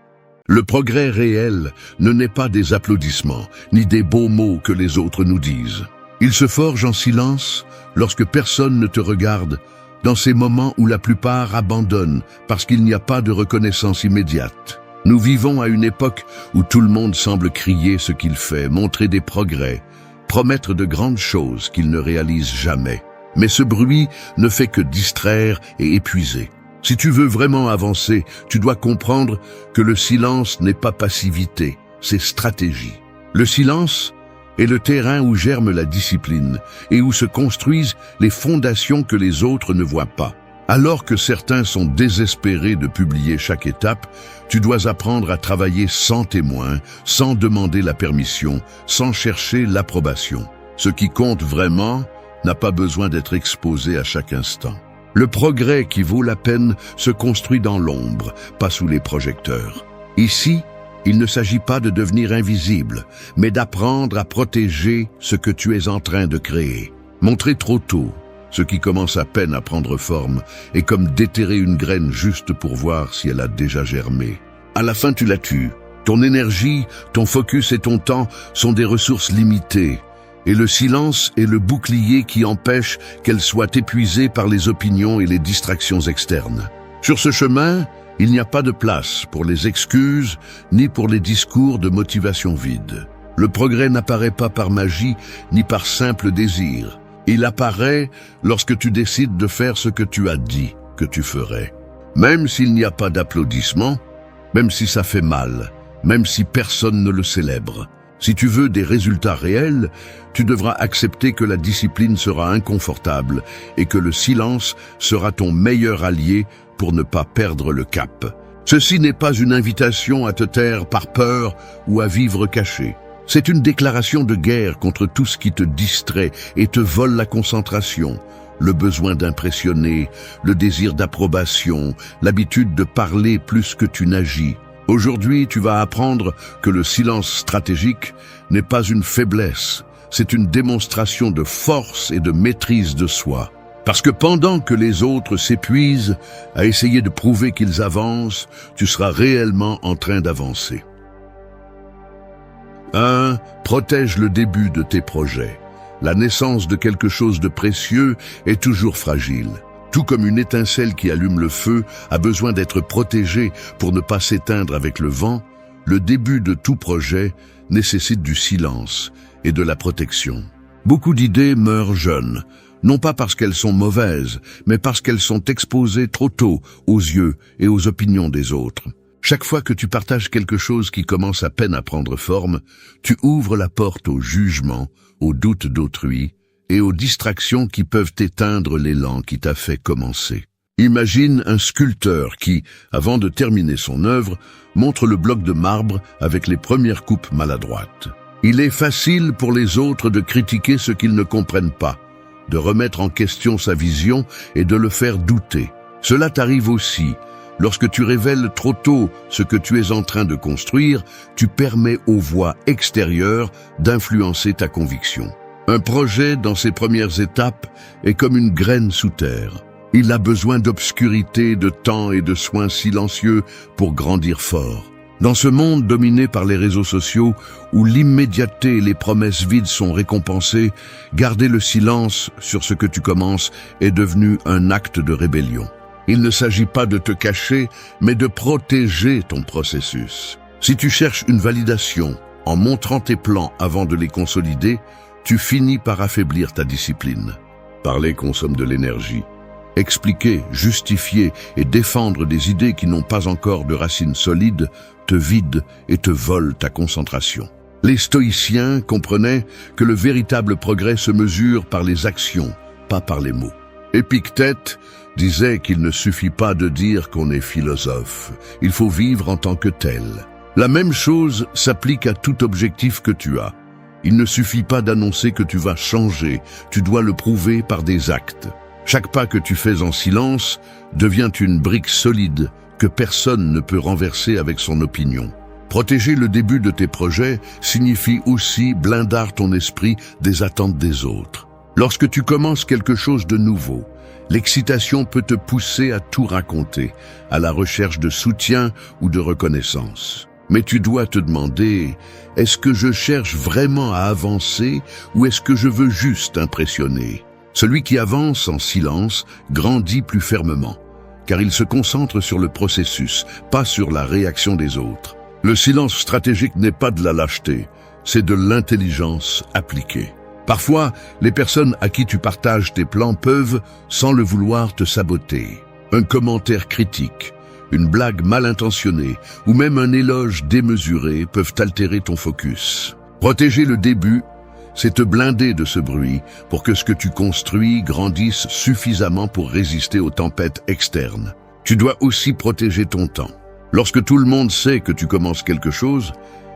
Le progrès réel ne naît pas des applaudissements, ni des beaux mots que les autres nous disent. Il se forge en silence, lorsque personne ne te regarde, dans ces moments où la plupart abandonnent parce qu'il n'y a pas de reconnaissance immédiate. Nous vivons à une époque où tout le monde semble crier ce qu'il fait, montrer des progrès, promettre de grandes choses qu'il ne réalise jamais. Mais ce bruit ne fait que distraire et épuiser. Si tu veux vraiment avancer, tu dois comprendre que le silence n'est pas passivité, c'est stratégie. Le silence est le terrain où germe la discipline et où se construisent les fondations que les autres ne voient pas. Alors que certains sont désespérés de publier chaque étape, tu dois apprendre à travailler sans témoin, sans demander la permission, sans chercher l'approbation. Ce qui compte vraiment n'a pas besoin d'être exposé à chaque instant. Le progrès qui vaut la peine se construit dans l'ombre, pas sous les projecteurs. Ici, il ne s'agit pas de devenir invisible, mais d'apprendre à protéger ce que tu es en train de créer. Montrer trop tôt ce qui commence à peine à prendre forme est comme déterrer une graine juste pour voir si elle a déjà germé. À la fin, tu la tues. Ton énergie, ton focus et ton temps sont des ressources limitées. Et le silence est le bouclier qui empêche qu'elle soit épuisée par les opinions et les distractions externes. Sur ce chemin, il n'y a pas de place pour les excuses ni pour les discours de motivation vide. Le progrès n'apparaît pas par magie ni par simple désir. Il apparaît lorsque tu décides de faire ce que tu as dit que tu ferais. Même s'il n'y a pas d'applaudissements, même si ça fait mal, même si personne ne le célèbre. Si tu veux des résultats réels, tu devras accepter que la discipline sera inconfortable et que le silence sera ton meilleur allié pour ne pas perdre le cap. Ceci n'est pas une invitation à te taire par peur ou à vivre caché. C'est une déclaration de guerre contre tout ce qui te distrait et te vole la concentration, le besoin d'impressionner, le désir d'approbation, l'habitude de parler plus que tu n'agis. Aujourd'hui, tu vas apprendre que le silence stratégique n'est pas une faiblesse, c'est une démonstration de force et de maîtrise de soi. Parce que pendant que les autres s'épuisent à essayer de prouver qu'ils avancent, tu seras réellement en train d'avancer. 1. Protège le début de tes projets. La naissance de quelque chose de précieux est toujours fragile. Tout comme une étincelle qui allume le feu a besoin d'être protégée pour ne pas s'éteindre avec le vent, le début de tout projet nécessite du silence et de la protection. Beaucoup d'idées meurent jeunes, non pas parce qu'elles sont mauvaises, mais parce qu'elles sont exposées trop tôt aux yeux et aux opinions des autres. Chaque fois que tu partages quelque chose qui commence à peine à prendre forme, tu ouvres la porte au jugement, aux doutes d'autrui et aux distractions qui peuvent éteindre l'élan qui t'a fait commencer. Imagine un sculpteur qui, avant de terminer son œuvre, montre le bloc de marbre avec les premières coupes maladroites. Il est facile pour les autres de critiquer ce qu'ils ne comprennent pas, de remettre en question sa vision et de le faire douter. Cela t'arrive aussi. Lorsque tu révèles trop tôt ce que tu es en train de construire, tu permets aux voix extérieures d'influencer ta conviction. Un projet, dans ses premières étapes, est comme une graine sous terre. Il a besoin d'obscurité, de temps et de soins silencieux pour grandir fort. Dans ce monde dominé par les réseaux sociaux, où l'immédiateté et les promesses vides sont récompensées, garder le silence sur ce que tu commences est devenu un acte de rébellion. Il ne s'agit pas de te cacher, mais de protéger ton processus. Si tu cherches une validation en montrant tes plans avant de les consolider, tu finis par affaiblir ta discipline. Parler consomme de l'énergie. Expliquer, justifier et défendre des idées qui n'ont pas encore de racines solides te vide et te vole ta concentration. Les stoïciens comprenaient que le véritable progrès se mesure par les actions, pas par les mots. Épictète disait qu'il ne suffit pas de dire qu'on est philosophe, il faut vivre en tant que tel. La même chose s'applique à tout objectif que tu as. Il ne suffit pas d'annoncer que tu vas changer, tu dois le prouver par des actes. Chaque pas que tu fais en silence devient une brique solide que personne ne peut renverser avec son opinion. Protéger le début de tes projets signifie aussi blindar ton esprit des attentes des autres. Lorsque tu commences quelque chose de nouveau, l'excitation peut te pousser à tout raconter, à la recherche de soutien ou de reconnaissance. Mais tu dois te demander, est-ce que je cherche vraiment à avancer ou est-ce que je veux juste impressionner? Celui qui avance en silence grandit plus fermement, car il se concentre sur le processus, pas sur la réaction des autres. Le silence stratégique n'est pas de la lâcheté, c'est de l'intelligence appliquée. Parfois, les personnes à qui tu partages tes plans peuvent, sans le vouloir, te saboter. Un commentaire critique, une blague mal intentionnée ou même un éloge démesuré peuvent altérer ton focus. Protéger le début, c'est te blinder de ce bruit pour que ce que tu construis grandisse suffisamment pour résister aux tempêtes externes. Tu dois aussi protéger ton temps. Lorsque tout le monde sait que tu commences quelque chose,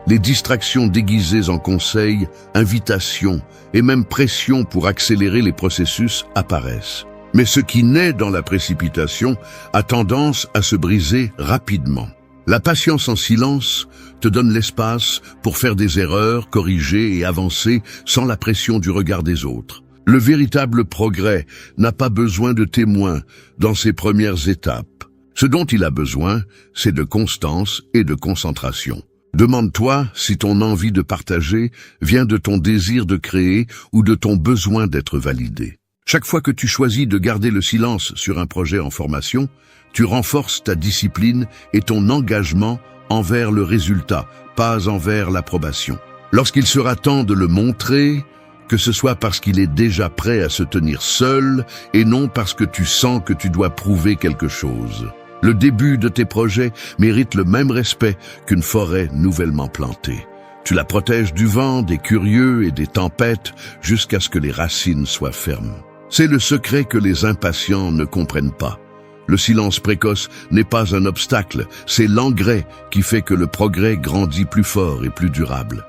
les distractions déguisées en conseils, invitations et même pression pour accélérer les processus apparaissent. Mais ce qui naît dans la précipitation a tendance à se briser rapidement. La patience en silence te donne l'espace pour faire des erreurs, corriger et avancer sans la pression du regard des autres. Le véritable progrès n'a pas besoin de témoins dans ses premières étapes. Ce dont il a besoin, c'est de constance et de concentration. Demande-toi si ton envie de partager vient de ton désir de créer ou de ton besoin d'être validé. Chaque fois que tu choisis de garder le silence sur un projet en formation, tu renforces ta discipline et ton engagement envers le résultat, pas envers l'approbation. Lorsqu'il sera temps de le montrer, que ce soit parce qu'il est déjà prêt à se tenir seul et non parce que tu sens que tu dois prouver quelque chose. Le début de tes projets mérite le même respect qu'une forêt nouvellement plantée. Tu la protèges du vent, des curieux et des tempêtes jusqu'à ce que les racines soient fermes. C'est le secret que les impatients ne comprennent pas. Le silence précoce n'est pas un obstacle, c'est l'engrais qui fait que le progrès grandit plus fort et plus durable.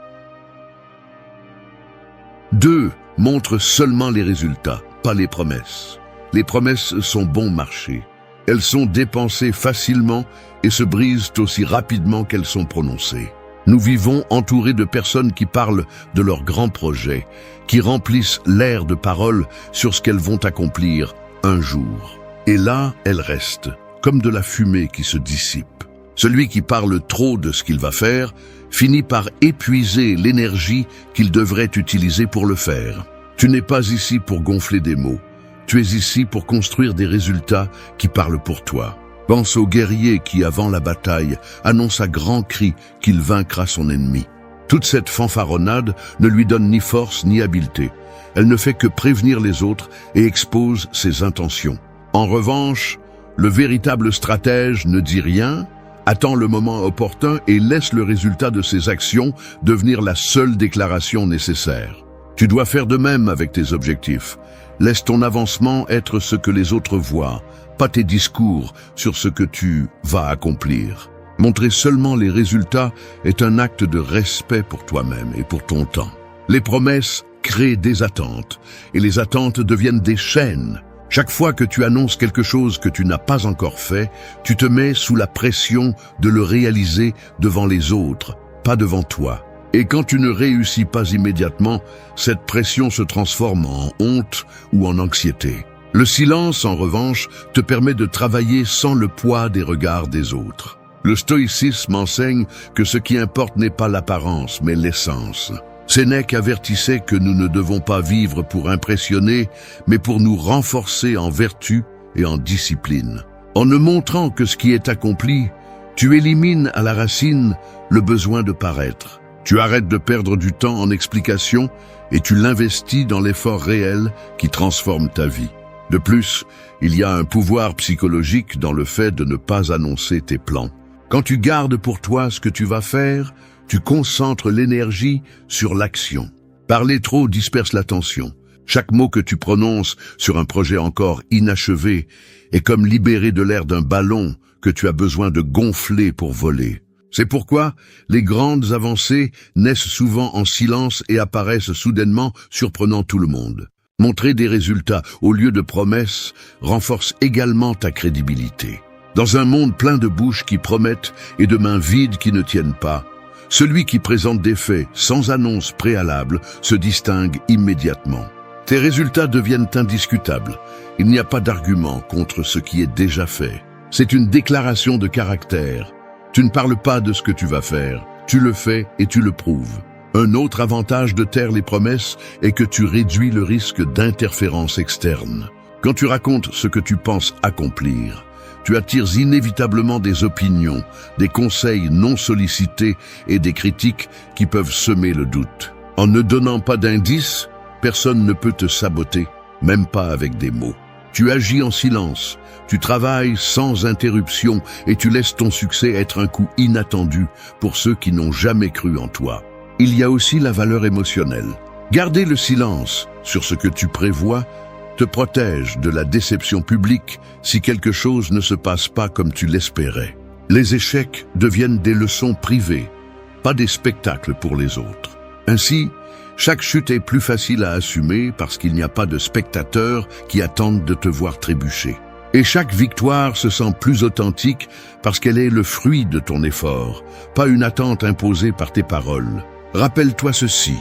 2. Montre seulement les résultats, pas les promesses. Les promesses sont bon marché. Elles sont dépensées facilement et se brisent aussi rapidement qu'elles sont prononcées. Nous vivons entourés de personnes qui parlent de leurs grands projets, qui remplissent l'air de paroles sur ce qu'elles vont accomplir un jour. Et là, elles restent, comme de la fumée qui se dissipe. Celui qui parle trop de ce qu'il va faire finit par épuiser l'énergie qu'il devrait utiliser pour le faire. Tu n'es pas ici pour gonfler des mots. Tu es ici pour construire des résultats qui parlent pour toi. Pense au guerrier qui, avant la bataille, annonce à grands cris qu'il vaincra son ennemi. Toute cette fanfaronnade ne lui donne ni force ni habileté. Elle ne fait que prévenir les autres et expose ses intentions. En revanche, le véritable stratège ne dit rien, attend le moment opportun et laisse le résultat de ses actions devenir la seule déclaration nécessaire. Tu dois faire de même avec tes objectifs. Laisse ton avancement être ce que les autres voient, pas tes discours sur ce que tu vas accomplir. Montrer seulement les résultats est un acte de respect pour toi-même et pour ton temps. Les promesses créent des attentes, et les attentes deviennent des chaînes. Chaque fois que tu annonces quelque chose que tu n'as pas encore fait, tu te mets sous la pression de le réaliser devant les autres, pas devant toi. Et quand tu ne réussis pas immédiatement, cette pression se transforme en honte ou en anxiété. Le silence, en revanche, te permet de travailler sans le poids des regards des autres. Le stoïcisme enseigne que ce qui importe n'est pas l'apparence, mais l'essence. Sénèque avertissait que nous ne devons pas vivre pour impressionner, mais pour nous renforcer en vertu et en discipline. En ne montrant que ce qui est accompli, tu élimines à la racine le besoin de paraître. Tu arrêtes de perdre du temps en explications et tu l'investis dans l'effort réel qui transforme ta vie. De plus, il y a un pouvoir psychologique dans le fait de ne pas annoncer tes plans. Quand tu gardes pour toi ce que tu vas faire, Tu concentres l'énergie sur l'action. Parler trop disperse l'attention. Chaque mot que tu prononces sur un projet encore inachevé est comme libérer de l'air d'un ballon que tu as besoin de gonfler pour voler. C'est pourquoi les grandes avancées naissent souvent en silence et apparaissent soudainement, surprenant tout le monde. Montrer des résultats au lieu de promesses renforce également ta crédibilité. Dans un monde plein de bouches qui promettent et de mains vides qui ne tiennent pas, celui qui présente des faits sans annonce préalable se distingue immédiatement. Tes résultats deviennent indiscutables. Il n'y a pas d'argument contre ce qui est déjà fait. C'est une déclaration de caractère. Tu ne parles pas de ce que tu vas faire, tu le fais et tu le prouves. Un autre avantage de taire les promesses est que tu réduis le risque d'interférence externe. Quand tu racontes ce que tu penses accomplir, tu attires inévitablement des opinions, des conseils non sollicités et des critiques qui peuvent semer le doute. En ne donnant pas d'indices, personne ne peut te saboter, même pas avec des mots. Tu agis en silence, tu travailles sans interruption et tu laisses ton succès être un coup inattendu pour ceux qui n'ont jamais cru en toi. Il y a aussi la valeur émotionnelle. Garder le silence sur ce que tu prévois te protège de la déception publique si quelque chose ne se passe pas comme tu l'espérais. Les échecs deviennent des leçons privées, pas des spectacles pour les autres. Ainsi, chaque chute est plus facile à assumer parce qu'il n'y a pas de spectateurs qui attendent de te voir trébucher. Et chaque victoire se sent plus authentique parce qu'elle est le fruit de ton effort, pas une attente imposée par tes paroles. Rappelle-toi ceci,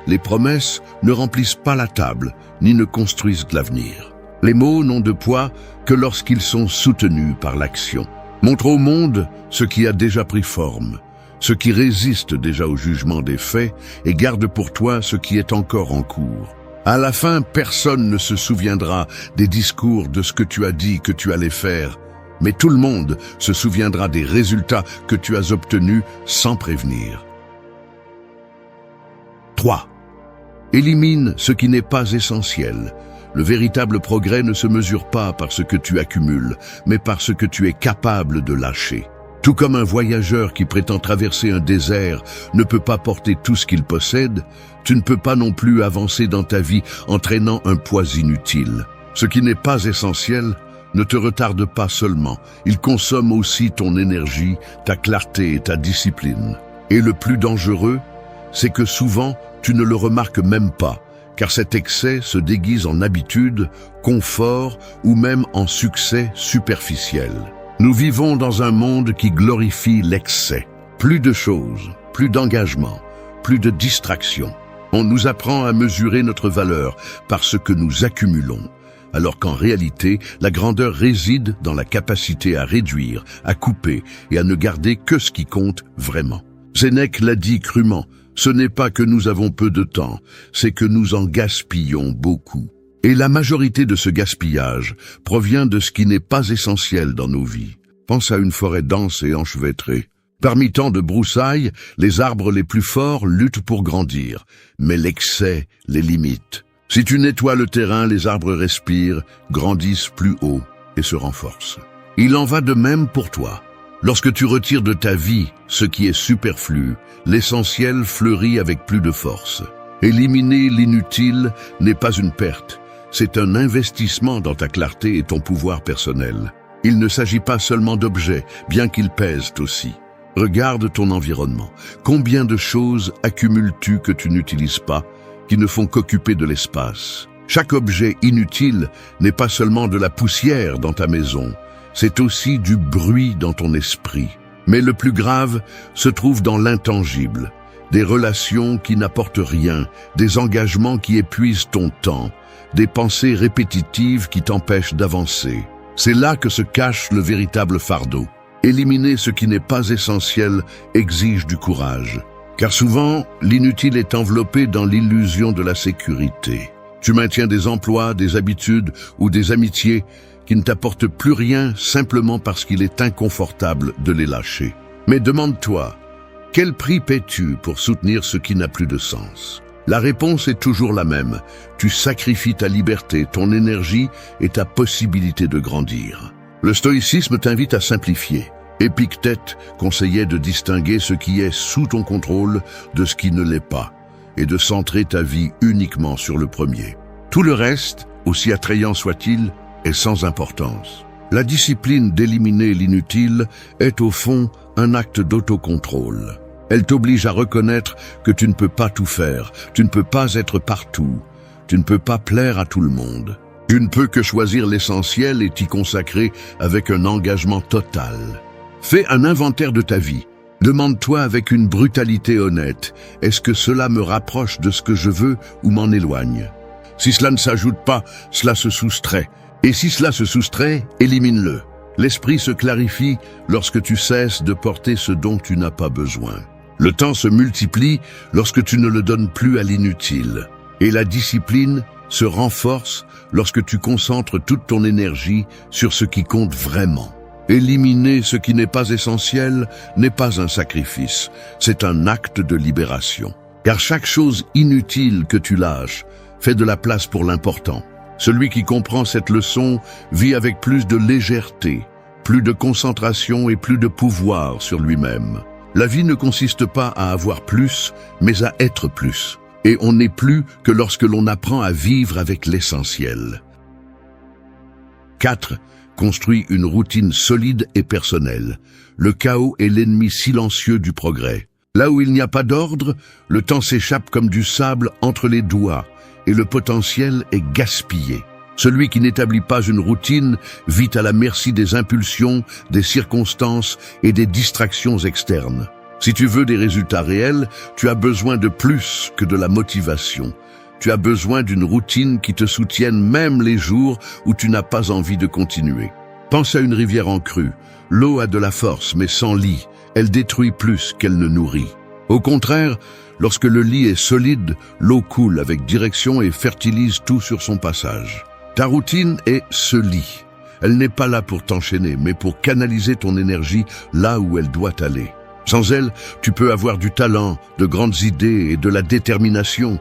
les promesses ne remplissent pas la table, ni ne construisent de l'avenir. Les mots n'ont de poids que lorsqu'ils sont soutenus par l'action. Montre au monde ce qui a déjà pris forme, ce qui résiste déjà au jugement des faits et garde pour toi ce qui est encore en cours. À la fin, personne ne se souviendra des discours de ce que tu as dit que tu allais faire, mais tout le monde se souviendra des résultats que tu as obtenus sans prévenir. 3. Élimine ce qui n'est pas essentiel. Le véritable progrès ne se mesure pas par ce que tu accumules, mais par ce que tu es capable de lâcher. Tout comme un voyageur qui prétend traverser un désert ne peut pas porter tout ce qu'il possède, tu ne peux pas non plus avancer dans ta vie en traînant un poids inutile. Ce qui n'est pas essentiel ne te retarde pas seulement, il consomme aussi ton énergie, ta clarté et ta discipline. Et le plus dangereux, c'est que souvent tu ne le remarques même pas, car cet excès se déguise en habitude, confort ou même en succès superficiel. Nous vivons dans un monde qui glorifie l'excès. Plus de choses, plus d'engagement, plus de distraction. On nous apprend à mesurer notre valeur par ce que nous accumulons, alors qu'en réalité, la grandeur réside dans la capacité à réduire, à couper et à ne garder que ce qui compte vraiment. Sénèque l'a dit crûment, ce n'est pas que nous avons peu de temps, c'est que nous en gaspillons beaucoup. Et la majorité de ce gaspillage provient de ce qui n'est pas essentiel dans nos vies. Pense à une forêt dense et enchevêtrée. Parmi tant de broussailles, les arbres les plus forts luttent pour grandir, mais l'excès les limite. Si tu nettoies le terrain, les arbres respirent, grandissent plus haut et se renforcent. Il en va de même pour toi. Lorsque tu retires de ta vie ce qui est superflu, l'essentiel fleurit avec plus de force. Éliminer l'inutile n'est pas une perte, c'est un investissement dans ta clarté et ton pouvoir personnel. Il ne s'agit pas seulement d'objets, bien qu'ils pèsent aussi. Regarde ton environnement. Combien de choses accumules-tu que tu n'utilises pas, qui ne font qu'occuper de l'espace? Chaque objet inutile n'est pas seulement de la poussière dans ta maison, c'est aussi du bruit dans ton esprit. Mais le plus grave se trouve dans l'intangible. Des relations qui n'apportent rien, des engagements qui épuisent ton temps, des pensées répétitives qui t'empêchent d'avancer. C'est là que se cache le véritable fardeau. Éliminer ce qui n'est pas essentiel exige du courage. Car souvent, l'inutile est enveloppé dans l'illusion de la sécurité. Tu maintiens des emplois, des habitudes ou des amitiés qui ne t'apportent plus rien simplement parce qu'il est inconfortable de les lâcher. Mais demande-toi, quel prix paies-tu pour soutenir ce qui n'a plus de sens? La réponse est toujours la même. Tu sacrifies ta liberté, ton énergie et ta possibilité de grandir. Le stoïcisme t'invite à simplifier. Épictète conseillait de distinguer ce qui est sous ton contrôle de ce qui ne l'est pas, et de centrer ta vie uniquement sur le premier. Tout le reste, aussi attrayant soit-il, est sans importance. La discipline d'éliminer l'inutile est au fond un acte d'autocontrôle. Elle t'oblige à reconnaître que tu ne peux pas tout faire, tu ne peux pas être partout, tu ne peux pas plaire à tout le monde. Tu ne peux que choisir l'essentiel et t'y consacrer avec un engagement total. Fais un inventaire de ta vie. Demande-toi avec une brutalité honnête, est-ce que cela me rapproche de ce que je veux ou m'en éloigne? Si cela ne s'ajoute pas, cela se soustrait. Et si cela se soustrait, élimine-le. L'esprit se clarifie lorsque tu cesses de porter ce dont tu n'as pas besoin. Le temps se multiplie lorsque tu ne le donnes plus à l'inutile. Et la discipline se renforce lorsque tu concentres toute ton énergie sur ce qui compte vraiment. Éliminer ce qui n'est pas essentiel n'est pas un sacrifice, c'est un acte de libération. Car chaque chose inutile que tu lâches fait de la place pour l'important. Celui qui comprend cette leçon vit avec plus de légèreté, plus de concentration et plus de pouvoir sur lui-même. La vie ne consiste pas à avoir plus, mais à être plus. Et on n'est plus que lorsque l'on apprend à vivre avec l'essentiel. 4. Construis une routine solide et personnelle. Le chaos est l'ennemi silencieux du progrès. Là où il n'y a pas d'ordre, le temps s'échappe comme du sable entre les doigts et le potentiel est gaspillé. Celui qui n'établit pas une routine vit à la merci des impulsions, des circonstances et des distractions externes. Si tu veux des résultats réels, tu as besoin de plus que de la motivation. Tu as besoin d'une routine qui te soutienne même les jours où tu n'as pas envie de continuer. Pense à une rivière en crue. L'eau a de la force, mais sans lit, elle détruit plus qu'elle ne nourrit. Au contraire, lorsque le lit est solide, l'eau coule avec direction et fertilise tout sur son passage. Ta routine est ce lit. Elle n'est pas là pour t'enchaîner, mais pour canaliser ton énergie là où elle doit aller. Sans elle, tu peux avoir du talent, de grandes idées et de la détermination,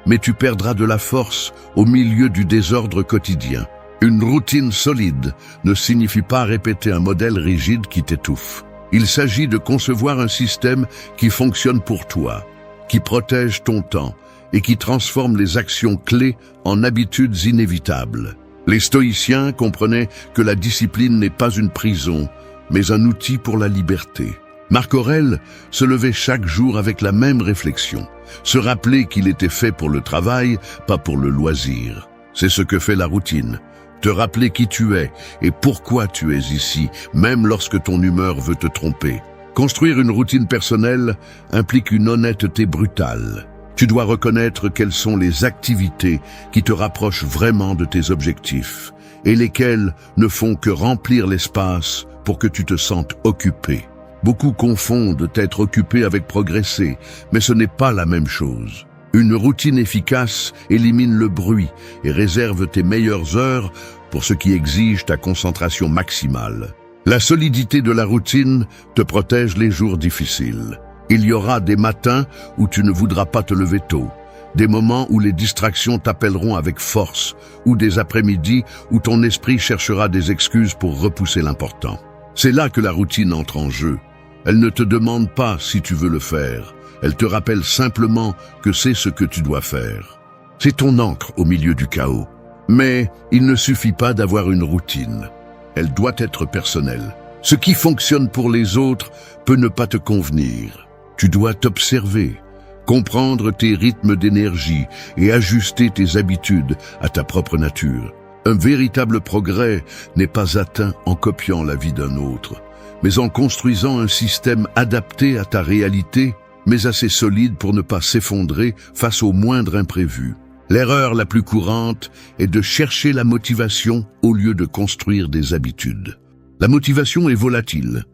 mais tu perdras de la force au milieu du désordre quotidien. Une routine solide ne signifie pas répéter un modèle rigide qui t'étouffe. Il s'agit de concevoir un système qui fonctionne pour toi, qui protège ton temps et qui transforme les actions clés en habitudes inévitables. Les stoïciens comprenaient que la discipline n'est pas une prison, mais un outil pour la liberté. Marc Aurèle se levait chaque jour avec la même réflexion, se rappeler qu'il était fait pour le travail, pas pour le loisir. C'est ce que fait la routine, te rappeler qui tu es et pourquoi tu es ici, même lorsque ton humeur veut te tromper. Construire une routine personnelle implique une honnêteté brutale. Tu dois reconnaître quelles sont les activités qui te rapprochent vraiment de tes objectifs et lesquelles ne font que remplir l'espace pour que tu te sentes occupé. Beaucoup confondent être occupé avec progresser, mais ce n'est pas la même chose. Une routine efficace élimine le bruit et réserve tes meilleures heures pour ce qui exige ta concentration maximale. La solidité de la routine te protège les jours difficiles. Il y aura des matins où tu ne voudras pas te lever tôt, des moments où les distractions t'appelleront avec force, ou des après-midi où ton esprit cherchera des excuses pour repousser l'important. C'est là que la routine entre en jeu. Elle ne te demande pas si tu veux le faire. Elle te rappelle simplement que c'est ce que tu dois faire. C'est ton ancre au milieu du chaos. Mais il ne suffit pas d'avoir une routine. Elle doit être personnelle. Ce qui fonctionne pour les autres peut ne pas te convenir. Tu dois t'observer, comprendre tes rythmes d'énergie et ajuster tes habitudes à ta propre nature. Un véritable progrès n'est pas atteint en copiant la vie d'un autre, mais en construisant un système adapté à ta réalité, mais assez solide pour ne pas s'effondrer face au moindre imprévu. L'erreur la plus courante est de chercher la motivation au lieu de construire des habitudes. La motivation est volatile.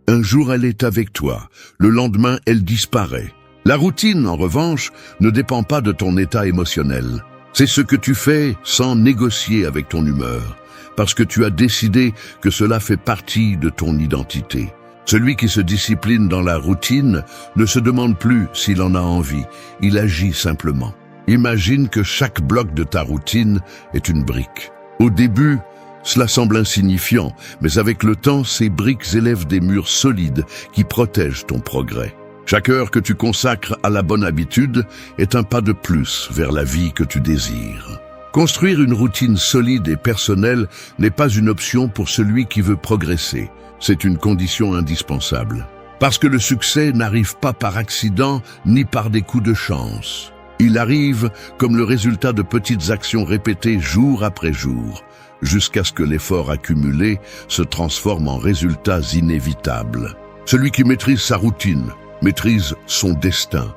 Un jour elle est avec toi, le lendemain elle disparaît. La routine, en revanche, ne dépend pas de ton état émotionnel. C'est ce que tu fais sans négocier avec ton humeur, parce que tu as décidé que cela fait partie de ton identité. Celui qui se discipline dans la routine ne se demande plus s'il en a envie, il agit simplement. Imagine que chaque bloc de ta routine est une brique. Au début, Cela semble insignifiant, mais avec le temps, ces briques élèvent des murs solides qui protègent ton progrès. Chaque heure que tu consacres à la bonne habitude est un pas de plus vers la vie que tu désires. Construire une routine solide et personnelle n'est pas une option pour celui qui veut progresser. C'est une condition indispensable. Parce que le succès n'arrive pas par accident ni par des coups de chance. Il arrive comme le résultat de petites actions répétées jour après jour, jusqu'à ce que l'effort accumulé se transforme en résultats inévitables. Celui qui maîtrise sa routine maîtrise son destin.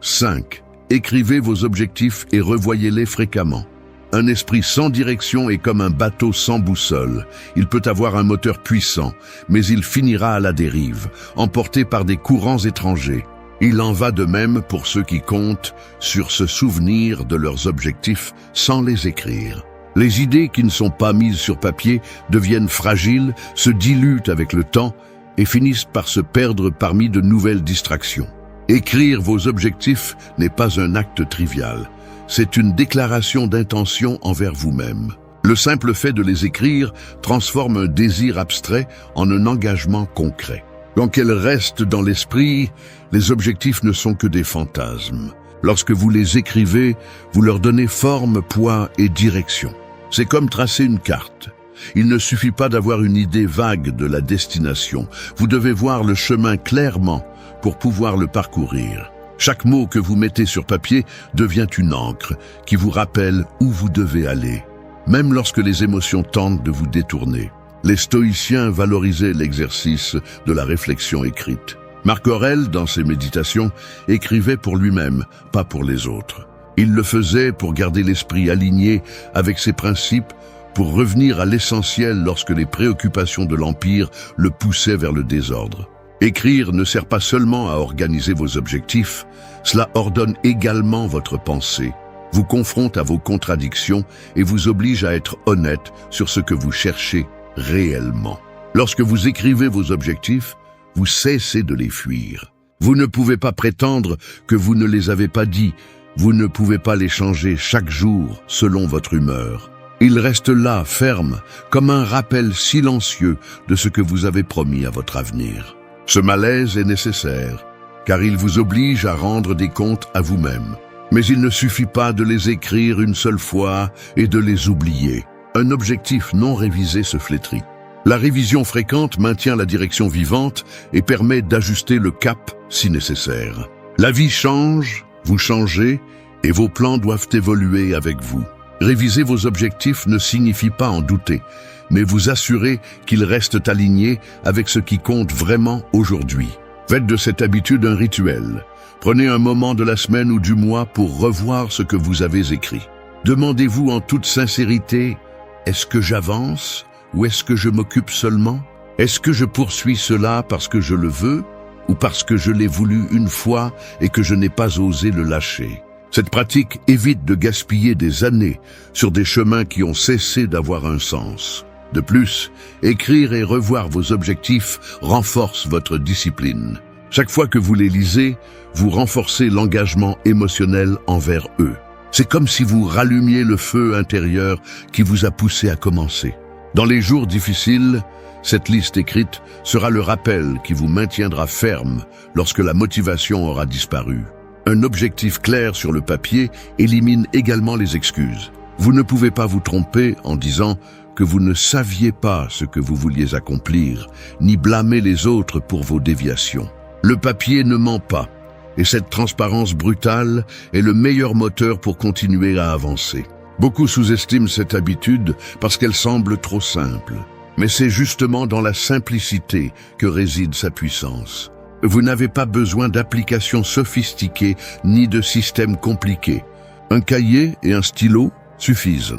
5. Écrivez vos objectifs et revoyez-les fréquemment. Un esprit sans direction est comme un bateau sans boussole. Il peut avoir un moteur puissant, mais il finira à la dérive, emporté par des courants étrangers. Il en va de même pour ceux qui comptent sur se souvenir de leurs objectifs sans les écrire. Les idées qui ne sont pas mises sur papier deviennent fragiles, se diluent avec le temps et finissent par se perdre parmi de nouvelles distractions. Écrire vos objectifs n'est pas un acte trivial. C'est une déclaration d'intention envers vous-même. Le simple fait de les écrire transforme un désir abstrait en un engagement concret. Quand qu'elles restent dans l'esprit, les objectifs ne sont que des fantasmes. Lorsque vous les écrivez, vous leur donnez forme, poids et direction. C'est comme tracer une carte. Il ne suffit pas d'avoir une idée vague de la destination. Vous devez voir le chemin clairement pour pouvoir le parcourir. Chaque mot que vous mettez sur papier devient une encre qui vous rappelle où vous devez aller, même lorsque les émotions tentent de vous détourner. Les stoïciens valorisaient l'exercice de la réflexion écrite. Marc Aurèle, dans ses méditations, écrivait pour lui-même, pas pour les autres. Il le faisait pour garder l'esprit aligné avec ses principes, pour revenir à l'essentiel lorsque les préoccupations de l'Empire le poussaient vers le désordre. Écrire ne sert pas seulement à organiser vos objectifs, cela ordonne également votre pensée, vous confronte à vos contradictions et vous oblige à être honnête sur ce que vous cherchez réellement. Lorsque vous écrivez vos objectifs, vous cessez de les fuir. Vous ne pouvez pas prétendre que vous ne les avez pas dit, vous ne pouvez pas les changer chaque jour selon votre humeur. Ils restent là, fermes, comme un rappel silencieux de ce que vous avez promis à votre avenir. Ce malaise est nécessaire, car il vous oblige à rendre des comptes à vous-même. Mais il ne suffit pas de les écrire une seule fois et de les oublier. Un objectif non révisé se flétrit. La révision fréquente maintient la direction vivante et permet d'ajuster le cap si nécessaire. La vie change, vous changez, et vos plans doivent évoluer avec vous. Réviser vos objectifs ne signifie pas en douter, mais vous assurer qu'ils restent alignés avec ce qui compte vraiment aujourd'hui. Faites de cette habitude un rituel. Prenez un moment de la semaine ou du mois pour revoir ce que vous avez écrit. Demandez-vous en toute sincérité, est-ce que j'avance ou est-ce que je m'occupe seulement? Est-ce que je poursuis cela parce que je le veux ou parce que je l'ai voulu une fois et que je n'ai pas osé le lâcher? Cette pratique évite de gaspiller des années sur des chemins qui ont cessé d'avoir un sens. De plus, écrire et revoir vos objectifs renforce votre discipline. Chaque fois que vous les lisez, vous renforcez l'engagement émotionnel envers eux. C'est comme si vous rallumiez le feu intérieur qui vous a poussé à commencer. Dans les jours difficiles, cette liste écrite sera le rappel qui vous maintiendra ferme lorsque la motivation aura disparu. Un objectif clair sur le papier élimine également les excuses. Vous ne pouvez pas vous tromper en disant que vous ne saviez pas ce que vous vouliez accomplir, ni blâmer les autres pour vos déviations. Le papier ne ment pas, et cette transparence brutale est le meilleur moteur pour continuer à avancer. Beaucoup sous-estiment cette habitude parce qu'elle semble trop simple. Mais c'est justement dans la simplicité que réside sa puissance. Vous n'avez pas besoin d'applications sophistiquées ni de systèmes compliqués. Un cahier et un stylo suffisent.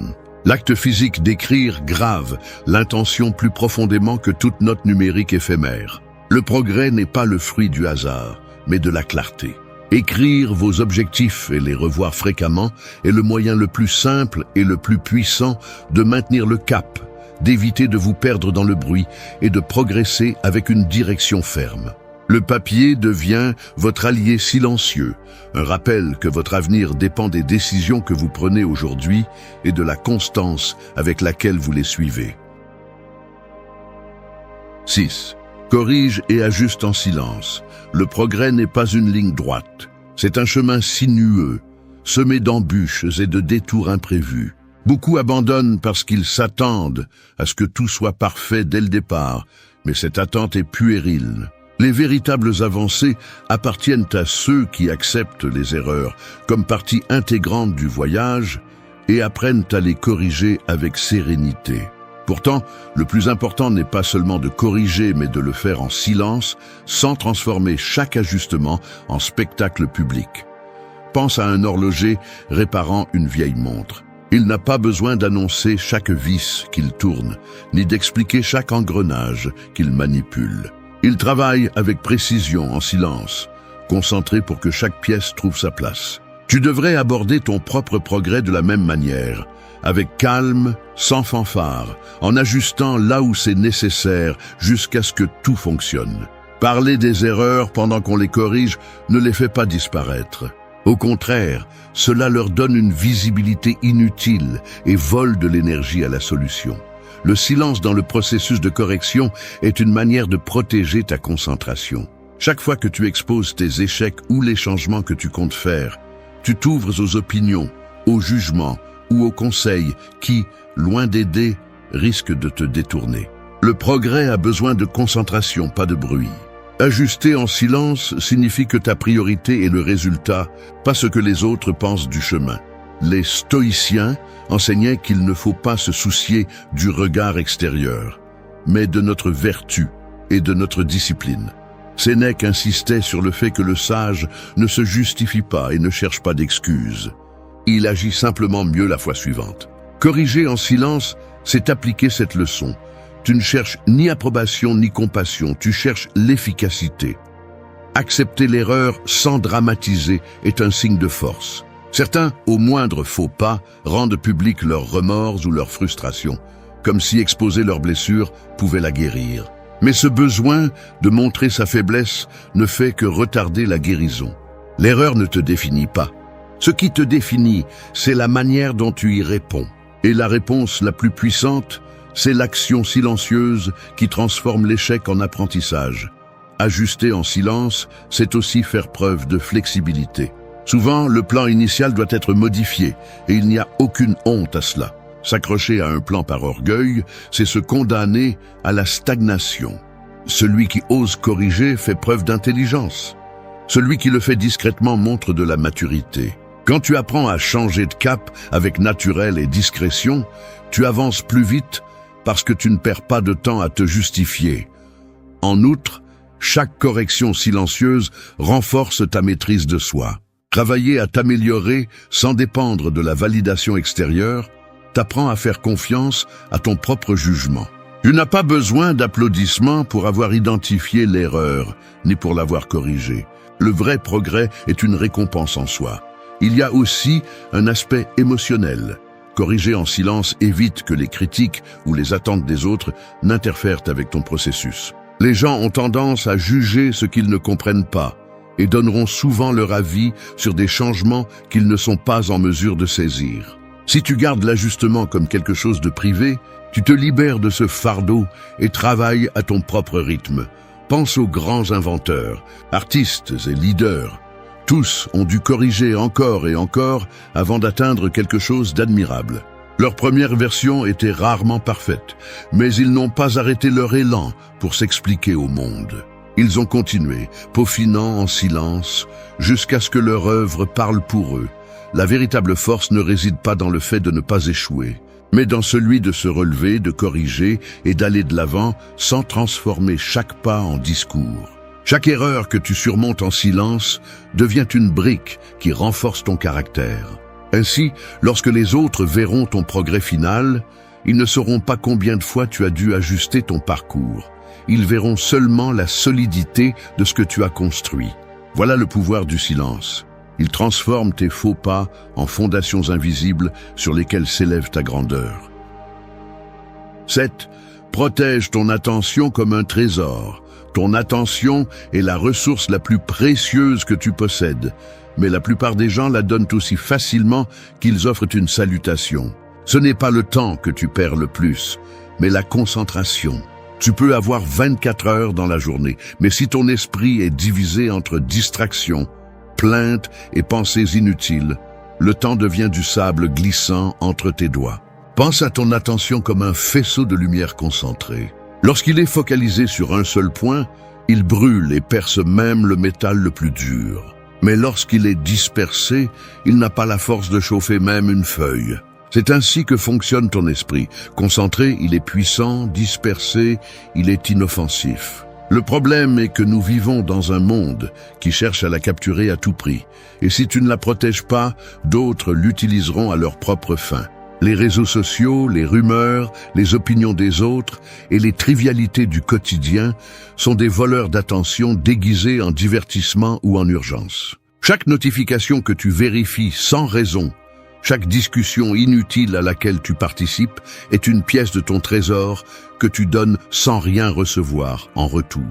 L'acte physique d'écrire grave l'intention plus profondément que toute note numérique éphémère. Le progrès n'est pas le fruit du hasard, mais de la clarté. Écrire vos objectifs et les revoir fréquemment est le moyen le plus simple et le plus puissant de maintenir le cap, d'éviter de vous perdre dans le bruit et de progresser avec une direction ferme. Le papier devient votre allié silencieux, un rappel que votre avenir dépend des décisions que vous prenez aujourd'hui et de la constance avec laquelle vous les suivez. 6. Corrige et ajuste en silence. Le progrès n'est pas une ligne droite. C'est un chemin sinueux, semé d'embûches et de détours imprévus. Beaucoup abandonnent parce qu'ils s'attendent à ce que tout soit parfait dès le départ, mais cette attente est puérile. Les véritables avancées appartiennent à ceux qui acceptent les erreurs comme partie intégrante du voyage et apprennent à les corriger avec sérénité. Pourtant, le plus important n'est pas seulement de corriger, mais de le faire en silence, sans transformer chaque ajustement en spectacle public. Pense à un horloger réparant une vieille montre. Il n'a pas besoin d'annoncer chaque vis qu'il tourne, ni d'expliquer chaque engrenage qu'il manipule. Il travaille avec précision, en silence, concentré pour que chaque pièce trouve sa place. Tu devrais aborder ton propre progrès de la même manière, avec calme, sans fanfare, en ajustant là où c'est nécessaire jusqu'à ce que tout fonctionne. Parler des erreurs pendant qu'on les corrige ne les fait pas disparaître. Au contraire, cela leur donne une visibilité inutile et vole de l'énergie à la solution. Le silence dans le processus de correction est une manière de protéger ta concentration. Chaque fois que tu exposes tes échecs ou les changements que tu comptes faire, tu t'ouvres aux opinions, aux jugements ou aux conseils qui, loin d'aider, risquent de te détourner. Le progrès a besoin de concentration, pas de bruit. Ajuster en silence signifie que ta priorité est le résultat, pas ce que les autres pensent du chemin. Les stoïciens enseignaient qu'il ne faut pas se soucier du regard extérieur, mais de notre vertu et de notre discipline. Sénèque insistait sur le fait que le sage ne se justifie pas et ne cherche pas d'excuses. Il agit simplement mieux la fois suivante. Corriger en silence, c'est appliquer cette leçon. Tu ne cherches ni approbation ni compassion, tu cherches l'efficacité. Accepter l'erreur sans dramatiser est un signe de force. Certains, au moindre faux pas, rendent public leurs remords ou leurs frustrations, comme si exposer leurs blessures pouvait la guérir. Mais ce besoin de montrer sa faiblesse ne fait que retarder la guérison. L'erreur ne te définit pas. Ce qui te définit, c'est la manière dont tu y réponds. Et la réponse la plus puissante, c'est l'action silencieuse qui transforme l'échec en apprentissage. Ajuster en silence, c'est aussi faire preuve de flexibilité. Souvent, le plan initial doit être modifié, et il n'y a aucune honte à cela. S'accrocher à un plan par orgueil, c'est se condamner à la stagnation. Celui qui ose corriger fait preuve d'intelligence. Celui qui le fait discrètement montre de la maturité. Quand tu apprends à changer de cap avec naturel et discrétion, tu avances plus vite parce que tu ne perds pas de temps à te justifier. En outre, chaque correction silencieuse renforce ta maîtrise de soi. Travailler à t'améliorer sans dépendre de la validation extérieure t'apprend à faire confiance à ton propre jugement. Tu n'as pas besoin d'applaudissements pour avoir identifié l'erreur, ni pour l'avoir corrigée. Le vrai progrès est une récompense en soi. Il y a aussi un aspect émotionnel. Corriger en silence évite que les critiques ou les attentes des autres n'interfèrent avec ton processus. Les gens ont tendance à juger ce qu'ils ne comprennent pas et donneront souvent leur avis sur des changements qu'ils ne sont pas en mesure de saisir. Si tu gardes l'ajustement comme quelque chose de privé, tu te libères de ce fardeau et travailles à ton propre rythme. Pense aux grands inventeurs, artistes et leaders. Tous ont dû corriger encore et encore avant d'atteindre quelque chose d'admirable. Leur première version était rarement parfaite, mais ils n'ont pas arrêté leur élan pour s'expliquer au monde. Ils ont continué, peaufinant en silence, jusqu'à ce que leur œuvre parle pour eux. La véritable force ne réside pas dans le fait de ne pas échouer, mais dans celui de se relever, de corriger et d'aller de l'avant sans transformer chaque pas en discours. Chaque erreur que tu surmontes en silence devient une brique qui renforce ton caractère. Ainsi, lorsque les autres verront ton progrès final, ils ne sauront pas combien de fois tu as dû ajuster ton parcours. Ils verront seulement la solidité de ce que tu as construit. Voilà le pouvoir du silence. Il transforme tes faux pas en fondations invisibles sur lesquelles s'élève ta grandeur. 7. Protège ton attention comme un trésor. Ton attention est la ressource la plus précieuse que tu possèdes, mais la plupart des gens la donnent aussi facilement qu'ils offrent une salutation. Ce n'est pas le temps que tu perds le plus, mais la concentration. Tu peux avoir 24 heures dans la journée, mais si ton esprit est divisé entre distractions, plaintes et pensées inutiles, le temps devient du sable glissant entre tes doigts. Pense à ton attention comme un faisceau de lumière concentrée. Lorsqu'il est focalisé sur un seul point, il brûle et perce même le métal le plus dur. Mais lorsqu'il est dispersé, il n'a pas la force de chauffer même une feuille. C'est ainsi que fonctionne ton esprit. Concentré, il est puissant, dispersé, il est inoffensif. Le problème est que nous vivons dans un monde qui cherche à la capturer à tout prix. Et si tu ne la protèges pas, d'autres l'utiliseront à leur propre fin. Les réseaux sociaux, les rumeurs, les opinions des autres et les trivialités du quotidien sont des voleurs d'attention déguisés en divertissement ou en urgence. Chaque notification que tu vérifies sans raison, chaque discussion inutile à laquelle tu participes est une pièce de ton trésor que tu donnes sans rien recevoir en retour.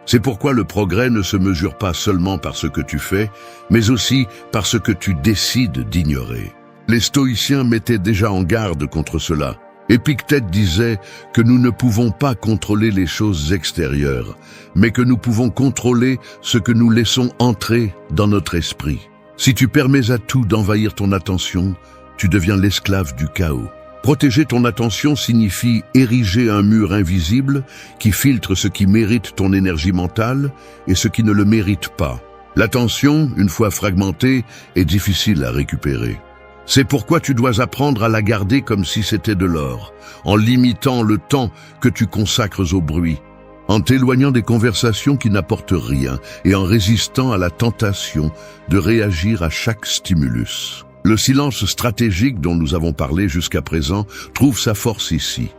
C'est pourquoi le progrès ne se mesure pas seulement par ce que tu fais, mais aussi par ce que tu décides d'ignorer. Les stoïciens mettaient déjà en garde contre cela. Épictète disait que nous ne pouvons pas contrôler les choses extérieures, mais que nous pouvons contrôler ce que nous laissons entrer dans notre esprit. Si tu permets à tout d'envahir ton attention, tu deviens l'esclave du chaos. Protéger ton attention signifie ériger un mur invisible qui filtre ce qui mérite ton énergie mentale et ce qui ne le mérite pas. L'attention, une fois fragmentée, est difficile à récupérer. C'est pourquoi tu dois apprendre à la garder comme si c'était de l'or, en limitant le temps que tu consacres au bruit, en t'éloignant des conversations qui n'apportent rien et en résistant à la tentation de réagir à chaque stimulus. Le silence stratégique dont nous avons parlé jusqu'à présent trouve sa force ici,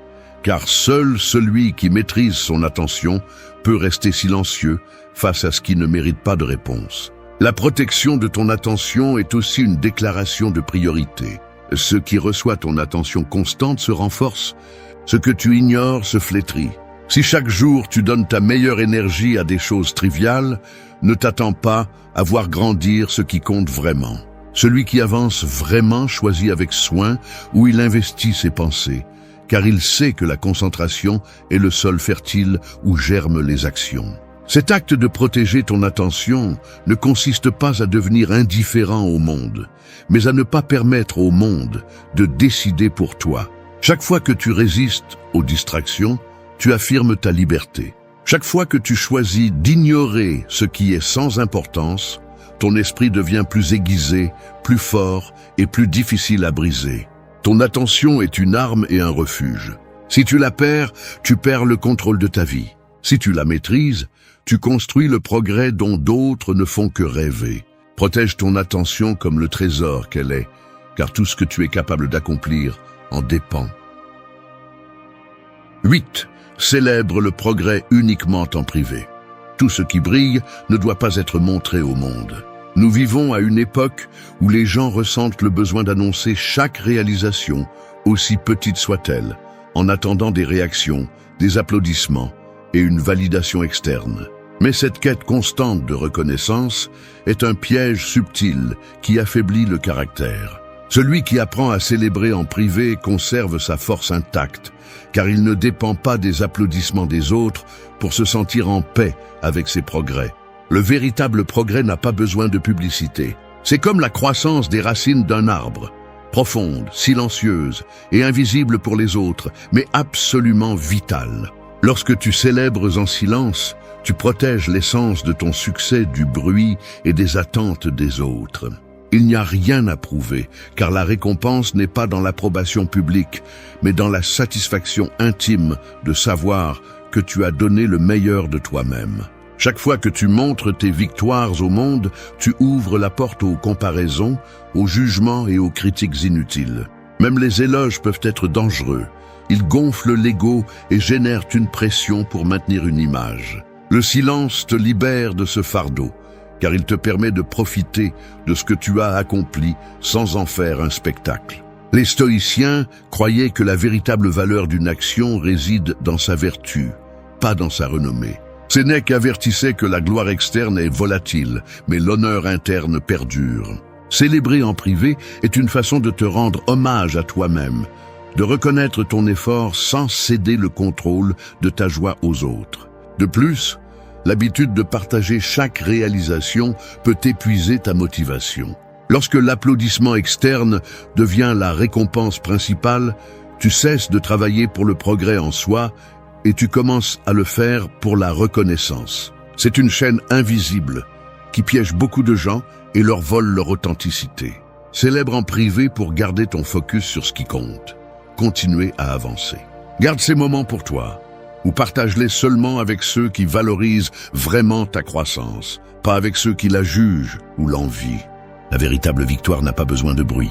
car seul celui qui maîtrise son attention peut rester silencieux face à ce qui ne mérite pas de réponse. La protection de ton attention est aussi une déclaration de priorité. Ce qui reçoit ton attention constante se renforce, ce que tu ignores se flétrit. Si chaque jour tu donnes ta meilleure énergie à des choses triviales, ne t'attends pas à voir grandir ce qui compte vraiment. Celui qui avance vraiment choisit avec soin où il investit ses pensées, car il sait que la concentration est le sol fertile où germent les actions. Cet acte de protéger ton attention ne consiste pas à devenir indifférent au monde, mais à ne pas permettre au monde de décider pour toi. Chaque fois que tu résistes aux distractions, tu affirmes ta liberté. Chaque fois que tu choisis d'ignorer ce qui est sans importance, ton esprit devient plus aiguisé, plus fort et plus difficile à briser. Ton attention est une arme et un refuge. Si tu la perds, tu perds le contrôle de ta vie. Si tu la maîtrises, tu construis le progrès dont d'autres ne font que rêver. Protège ton attention comme le trésor qu'elle est, car tout ce que tu es capable d'accomplir en dépend. 8. Célèbre le progrès uniquement en privé. Tout ce qui brille ne doit pas être montré au monde. Nous vivons à une époque où les gens ressentent le besoin d'annoncer chaque réalisation, aussi petite soit-elle, en attendant des réactions, des applaudissements et une validation externe. Mais cette quête constante de reconnaissance est un piège subtil qui affaiblit le caractère. Celui qui apprend à célébrer en privé conserve sa force intacte, car il ne dépend pas des applaudissements des autres pour se sentir en paix avec ses progrès. Le véritable progrès n'a pas besoin de publicité. C'est comme la croissance des racines d'un arbre, profonde, silencieuse et invisible pour les autres, mais absolument vitale. Lorsque tu célèbres en silence, tu protèges l'essence de ton succès du bruit et des attentes des autres. Il n'y a rien à prouver, car la récompense n'est pas dans l'approbation publique, mais dans la satisfaction intime de savoir que tu as donné le meilleur de toi-même. Chaque fois que tu montres tes victoires au monde, tu ouvres la porte aux comparaisons, aux jugements et aux critiques inutiles. Même les éloges peuvent être dangereux. Ils gonflent l'ego et génèrent une pression pour maintenir une image. Le silence te libère de ce fardeau, car il te permet de profiter de ce que tu as accompli sans en faire un spectacle. Les stoïciens croyaient que la véritable valeur d'une action réside dans sa vertu, pas dans sa renommée. Sénèque avertissait que la gloire externe est volatile, mais l'honneur interne perdure. Célébrer en privé est une façon de te rendre hommage à toi-même, de reconnaître ton effort sans céder le contrôle de ta joie aux autres. De plus, l'habitude de partager chaque réalisation peut épuiser ta motivation. Lorsque l'applaudissement externe devient la récompense principale, tu cesses de travailler pour le progrès en soi et tu commences à le faire pour la reconnaissance. C'est une chaîne invisible qui piège beaucoup de gens et leur vole leur authenticité. Célèbre en privé pour garder ton focus sur ce qui compte. Continuer à avancer. Garde ces moments pour toi, ou partage-les seulement avec ceux qui valorisent vraiment ta croissance, pas avec ceux qui la jugent ou l'envient. La véritable victoire n'a pas besoin de bruit.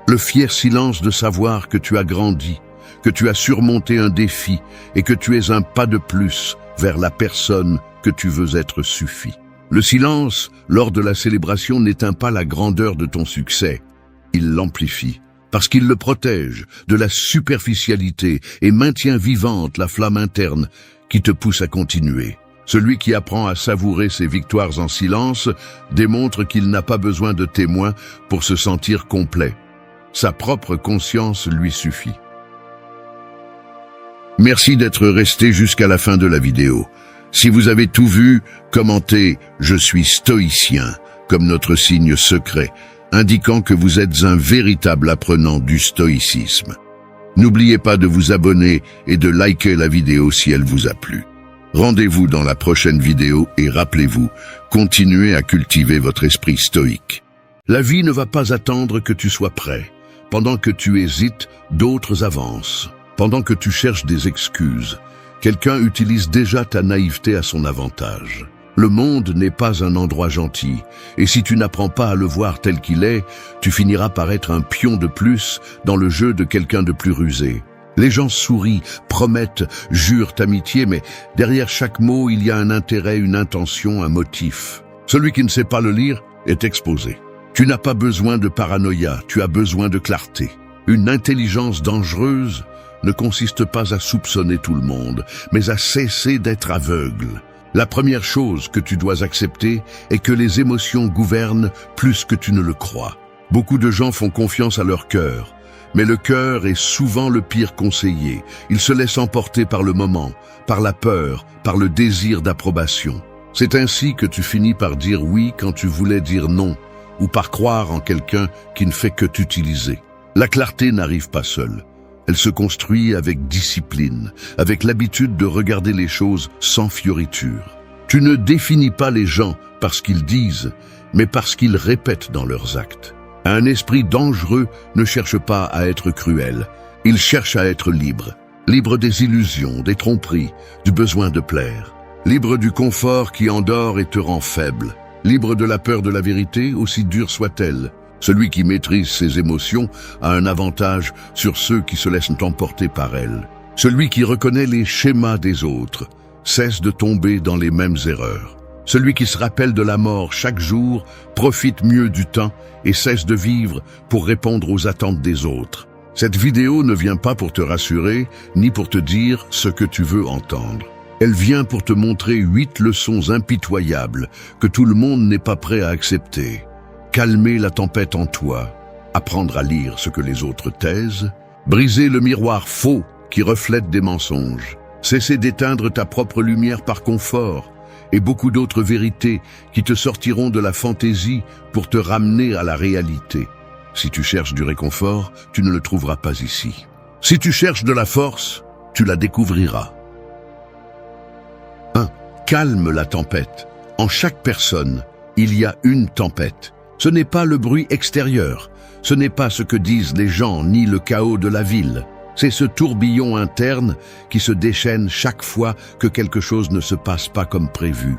Le fier silence de savoir que tu as grandi, que tu as surmonté un défi et que tu es un pas de plus vers la personne que tu veux être suffit. Le silence, lors de la célébration, n'éteint pas la grandeur de ton succès, il l'amplifie. Parce qu'il le protège de la superficialité et maintient vivante la flamme interne qui te pousse à continuer. Celui qui apprend à savourer ses victoires en silence démontre qu'il n'a pas besoin de témoins pour se sentir complet. Sa propre conscience lui suffit. Merci d'être resté jusqu'à la fin de la vidéo. Si vous avez tout vu, commentez « Je suis stoïcien » comme notre signe secret, indiquant que vous êtes un véritable apprenant du stoïcisme. N'oubliez pas de vous abonner et de liker la vidéo si elle vous a plu. Rendez-vous dans la prochaine vidéo et rappelez-vous, continuez à cultiver votre esprit stoïque. La vie ne va pas attendre que tu sois prêt. Pendant que tu hésites, d'autres avancent. Pendant que tu cherches des excuses, quelqu'un utilise déjà ta naïveté à son avantage. Le monde n'est pas un endroit gentil, et si tu n'apprends pas à le voir tel qu'il est, tu finiras par être un pion de plus dans le jeu de quelqu'un de plus rusé. Les gens sourient, promettent, jurent amitié, mais derrière chaque mot, il y a un intérêt, une intention, un motif. Celui qui ne sait pas le lire est exposé. Tu n'as pas besoin de paranoïa, tu as besoin de clarté. Une intelligence dangereuse ne consiste pas à soupçonner tout le monde, mais à cesser d'être aveugle. La première chose que tu dois accepter est que les émotions gouvernent plus que tu ne le crois. Beaucoup de gens font confiance à leur cœur, mais le cœur est souvent le pire conseiller. Il se laisse emporter par le moment, par la peur, par le désir d'approbation. C'est ainsi que tu finis par dire oui quand tu voulais dire non, ou par croire en quelqu'un qui ne fait que t'utiliser. La clarté n'arrive pas seule. Elle se construit avec discipline, avec l'habitude de regarder les choses sans fioriture. Tu ne définis pas les gens parce qu'ils disent, mais parce qu'ils répètent dans leurs actes. Un esprit dangereux ne cherche pas à être cruel, il cherche à être libre. Libre des illusions, des tromperies, du besoin de plaire. Libre du confort qui endort et te rend faible. Libre de la peur de la vérité, aussi dure soit-elle. Celui qui maîtrise ses émotions a un avantage sur ceux qui se laissent emporter par elles. Celui qui reconnaît les schémas des autres cesse de tomber dans les mêmes erreurs. Celui qui se rappelle de la mort chaque jour profite mieux du temps et cesse de vivre pour répondre aux attentes des autres. Cette vidéo ne vient pas pour te rassurer, ni pour te dire ce que tu veux entendre. Elle vient pour te montrer 8 leçons impitoyables que tout le monde n'est pas prêt à accepter. Calmer la tempête en toi, apprendre à lire ce que les autres taisent, briser le miroir faux qui reflète des mensonges, cesser d'éteindre ta propre lumière par confort, et beaucoup d'autres vérités qui te sortiront de la fantaisie pour te ramener à la réalité. Si tu cherches du réconfort, tu ne le trouveras pas ici. Si tu cherches de la force, tu la découvriras. 1. Calme la tempête. En chaque personne, il y a une tempête. Ce n'est pas le bruit extérieur, ce n'est pas ce que disent les gens ni le chaos de la ville. C'est ce tourbillon interne qui se déchaîne chaque fois que quelque chose ne se passe pas comme prévu,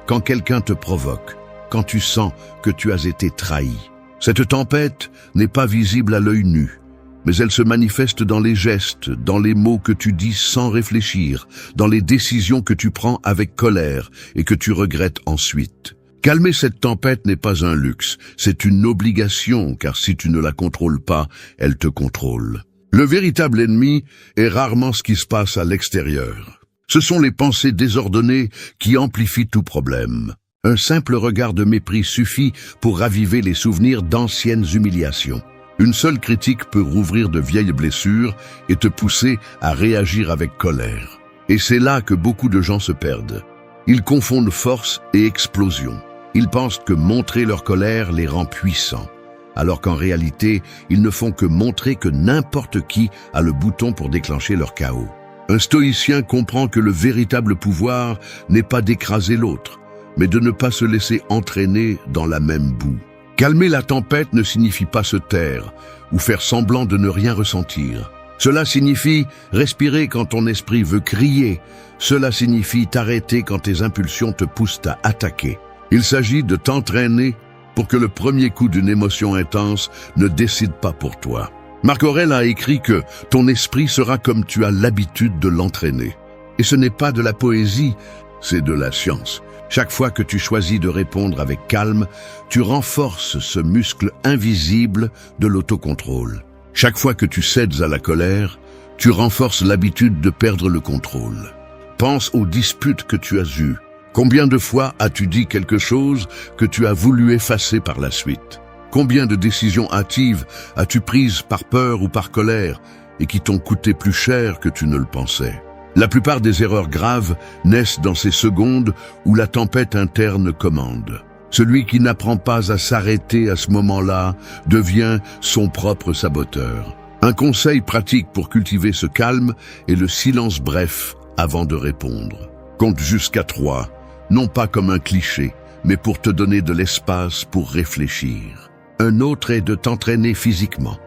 quand quelqu'un te provoque, quand tu sens que tu as été trahi. Cette tempête n'est pas visible à l'œil nu, mais elle se manifeste dans les gestes, dans les mots que tu dis sans réfléchir, dans les décisions que tu prends avec colère et que tu regrettes ensuite. Calmer cette tempête n'est pas un luxe, c'est une obligation, car si tu ne la contrôles pas, elle te contrôle. Le véritable ennemi est rarement ce qui se passe à l'extérieur. Ce sont les pensées désordonnées qui amplifient tout problème. Un simple regard de mépris suffit pour raviver les souvenirs d'anciennes humiliations. Une seule critique peut rouvrir de vieilles blessures et te pousser à réagir avec colère. Et c'est là que beaucoup de gens se perdent. Ils confondent force et explosion. Ils pensent que montrer leur colère les rend puissants, alors qu'en réalité, ils ne font que montrer que n'importe qui a le bouton pour déclencher leur chaos. Un stoïcien comprend que le véritable pouvoir n'est pas d'écraser l'autre, mais de ne pas se laisser entraîner dans la même boue. Calmer la tempête ne signifie pas se taire ou faire semblant de ne rien ressentir. Cela signifie respirer quand ton esprit veut crier. Cela signifie t'arrêter quand tes impulsions te poussent à attaquer. Il s'agit de t'entraîner pour que le premier coup d'une émotion intense ne décide pas pour toi. Marc Aurèle a écrit que ton esprit sera comme tu as l'habitude de l'entraîner. Et ce n'est pas de la poésie, c'est de la science. Chaque fois que tu choisis de répondre avec calme, tu renforces ce muscle invisible de l'autocontrôle. Chaque fois que tu cèdes à la colère, tu renforces l'habitude de perdre le contrôle. Pense aux disputes que tu as eues. Combien de fois as-tu dit quelque chose que tu as voulu effacer par la suite? Combien de décisions hâtives as-tu prises par peur ou par colère et qui t'ont coûté plus cher que tu ne le pensais? La plupart des erreurs graves naissent dans ces secondes où la tempête interne commande. Celui qui n'apprend pas à s'arrêter à ce moment-là devient son propre saboteur. Un conseil pratique pour cultiver ce calme est le silence bref avant de répondre. Compte jusqu'à 3, non pas comme un cliché, mais pour te donner de l'espace pour réfléchir. Un autre est de t'entraîner physiquement.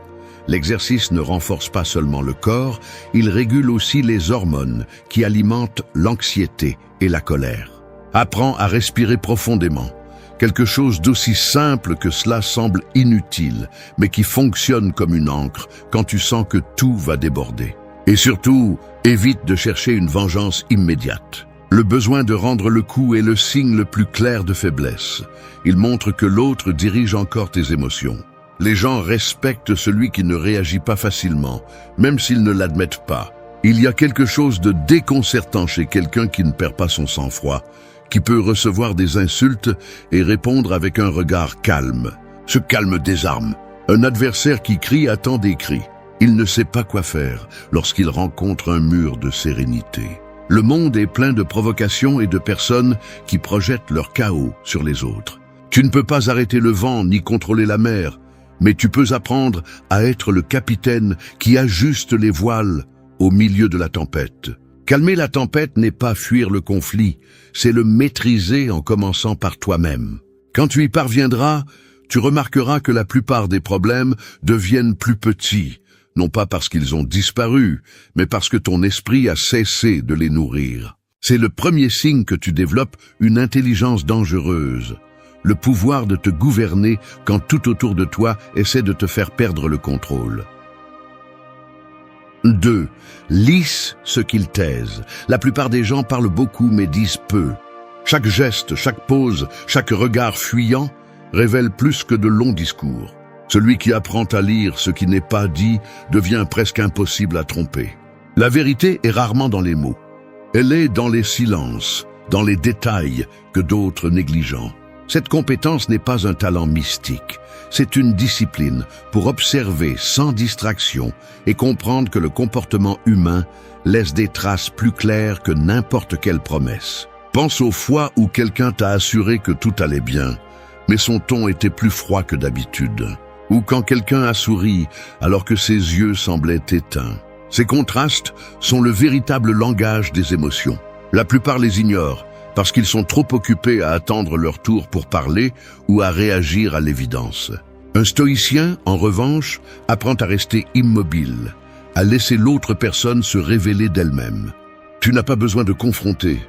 L'exercice ne renforce pas seulement le corps, il régule aussi les hormones qui alimentent l'anxiété et la colère. Apprends à respirer profondément. Quelque chose d'aussi simple que cela semble inutile, mais qui fonctionne comme une encre quand tu sens que tout va déborder. Et surtout, évite de chercher une vengeance immédiate. Le besoin de rendre le coup est le signe le plus clair de faiblesse. Il montre que l'autre dirige encore tes émotions. Les gens respectent celui qui ne réagit pas facilement, même s'ils ne l'admettent pas. Il y a quelque chose de déconcertant chez quelqu'un qui ne perd pas son sang-froid, qui peut recevoir des insultes et répondre avec un regard calme. Ce calme désarme. Un adversaire qui crie attend des cris. Il ne sait pas quoi faire lorsqu'il rencontre un mur de sérénité. Le monde est plein de provocations et de personnes qui projettent leur chaos sur les autres. Tu ne peux pas arrêter le vent ni contrôler la mer, mais tu peux apprendre à être le capitaine qui ajuste les voiles au milieu de la tempête. Calmer la tempête n'est pas fuir le conflit, c'est le maîtriser en commençant par toi-même. Quand tu y parviendras, tu remarqueras que la plupart des problèmes deviennent plus petits, non pas parce qu'ils ont disparu, mais parce que ton esprit a cessé de les nourrir. C'est le premier signe que tu développes une intelligence dangereuse, le pouvoir de te gouverner quand tout autour de toi essaie de te faire perdre le contrôle. 2. Lisse ce qu'ils taisent. La plupart des gens parlent beaucoup mais disent peu. Chaque geste, chaque pose, chaque regard fuyant révèle plus que de longs discours. Celui qui apprend à lire ce qui n'est pas dit devient presque impossible à tromper. La vérité est rarement dans les mots. Elle est dans les silences, dans les détails que d'autres négligent. Cette compétence n'est pas un talent mystique, c'est une discipline pour observer sans distraction et comprendre que le comportement humain laisse des traces plus claires que n'importe quelle promesse. Pense aux fois où quelqu'un t'a assuré que tout allait bien, mais son ton était plus froid que d'habitude. Ou quand quelqu'un a souri alors que ses yeux semblaient éteints. Ces contrastes sont le véritable langage des émotions. La plupart les ignorent, parce qu'ils sont trop occupés à attendre leur tour pour parler ou à réagir à l'évidence. Un stoïcien, en revanche, apprend à rester immobile, à laisser l'autre personne se révéler d'elle-même. Tu n'as pas besoin de confronter,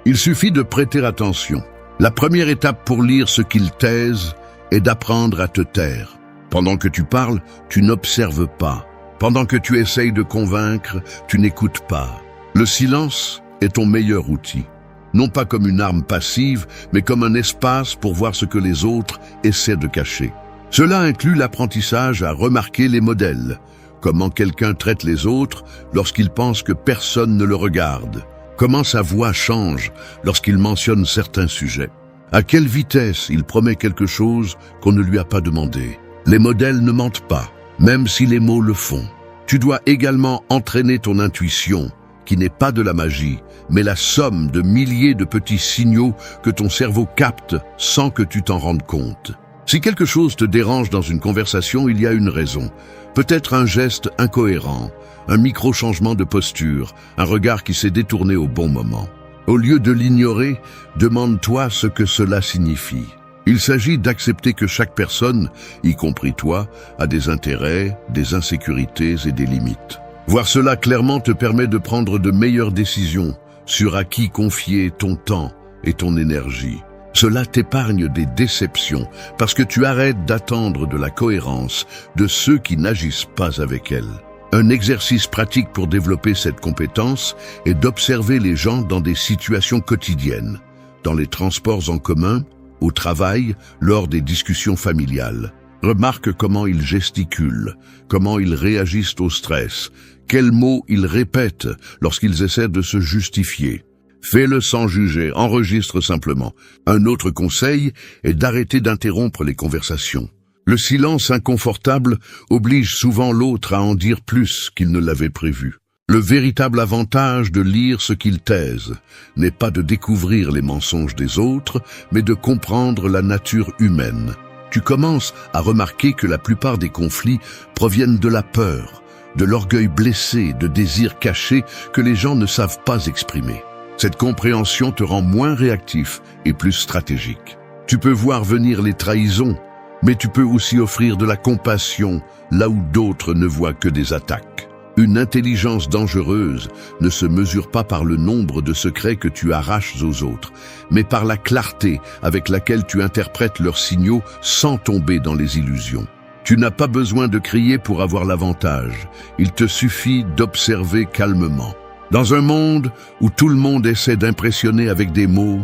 il suffit de prêter attention. La première étape pour lire ce qu'ils taisent est d'apprendre à te taire. Pendant que tu parles, tu n'observes pas. Pendant que tu essayes de convaincre, tu n'écoutes pas. Le silence est ton meilleur outil. Non pas comme une arme passive, mais comme un espace pour voir ce que les autres essaient de cacher. Cela inclut l'apprentissage à remarquer les modèles, comment quelqu'un traite les autres lorsqu'il pense que personne ne le regarde, Comment sa voix change lorsqu'il mentionne certains sujets. À quelle vitesse il promet quelque chose qu'on ne lui a pas demandé. Les modèles ne mentent pas, même si les mots le font. Tu dois également entraîner ton intuition, qui n'est pas de la magie, mais la somme de milliers de petits signaux que ton cerveau capte sans que tu t'en rendes compte. Si quelque chose te dérange dans une conversation, il y a une raison. Peut-être un geste incohérent, un micro-changement de posture, un regard qui s'est détourné au bon moment. Au lieu de l'ignorer, demande-toi ce que cela signifie. Il s'agit d'accepter que chaque personne, y compris toi, a des intérêts, des insécurités et des limites. Voir cela clairement te permet de prendre de meilleures décisions sur à qui confier ton temps et ton énergie. Cela t'épargne des déceptions parce que tu arrêtes d'attendre de la cohérence de ceux qui n'agissent pas avec elle. Un exercice pratique pour développer cette compétence est d'observer les gens dans des situations quotidiennes, dans les transports en commun, au travail, lors des discussions familiales. Remarque comment ils gesticulent, comment ils réagissent au stress, quels mots ils répètent lorsqu'ils essaient de se justifier. Fais-le sans juger, enregistre simplement. Un autre conseil est d'arrêter d'interrompre les conversations. Le silence inconfortable oblige souvent l'autre à en dire plus qu'il ne l'avait prévu. Le véritable avantage de lire ce qu'ils taisent n'est pas de découvrir les mensonges des autres, mais de comprendre la nature humaine. Tu commences à remarquer que la plupart des conflits proviennent de la peur, de l'orgueil blessé, de désirs cachés que les gens ne savent pas exprimer. Cette compréhension te rend moins réactif et plus stratégique. Tu peux voir venir les trahisons, mais tu peux aussi offrir de la compassion là où d'autres ne voient que des attaques. Une intelligence dangereuse ne se mesure pas par le nombre de secrets que tu arraches aux autres, mais par la clarté avec laquelle tu interprètes leurs signaux sans tomber dans les illusions. Tu n'as pas besoin de crier pour avoir l'avantage, il te suffit d'observer calmement. Dans un monde où tout le monde essaie d'impressionner avec des mots,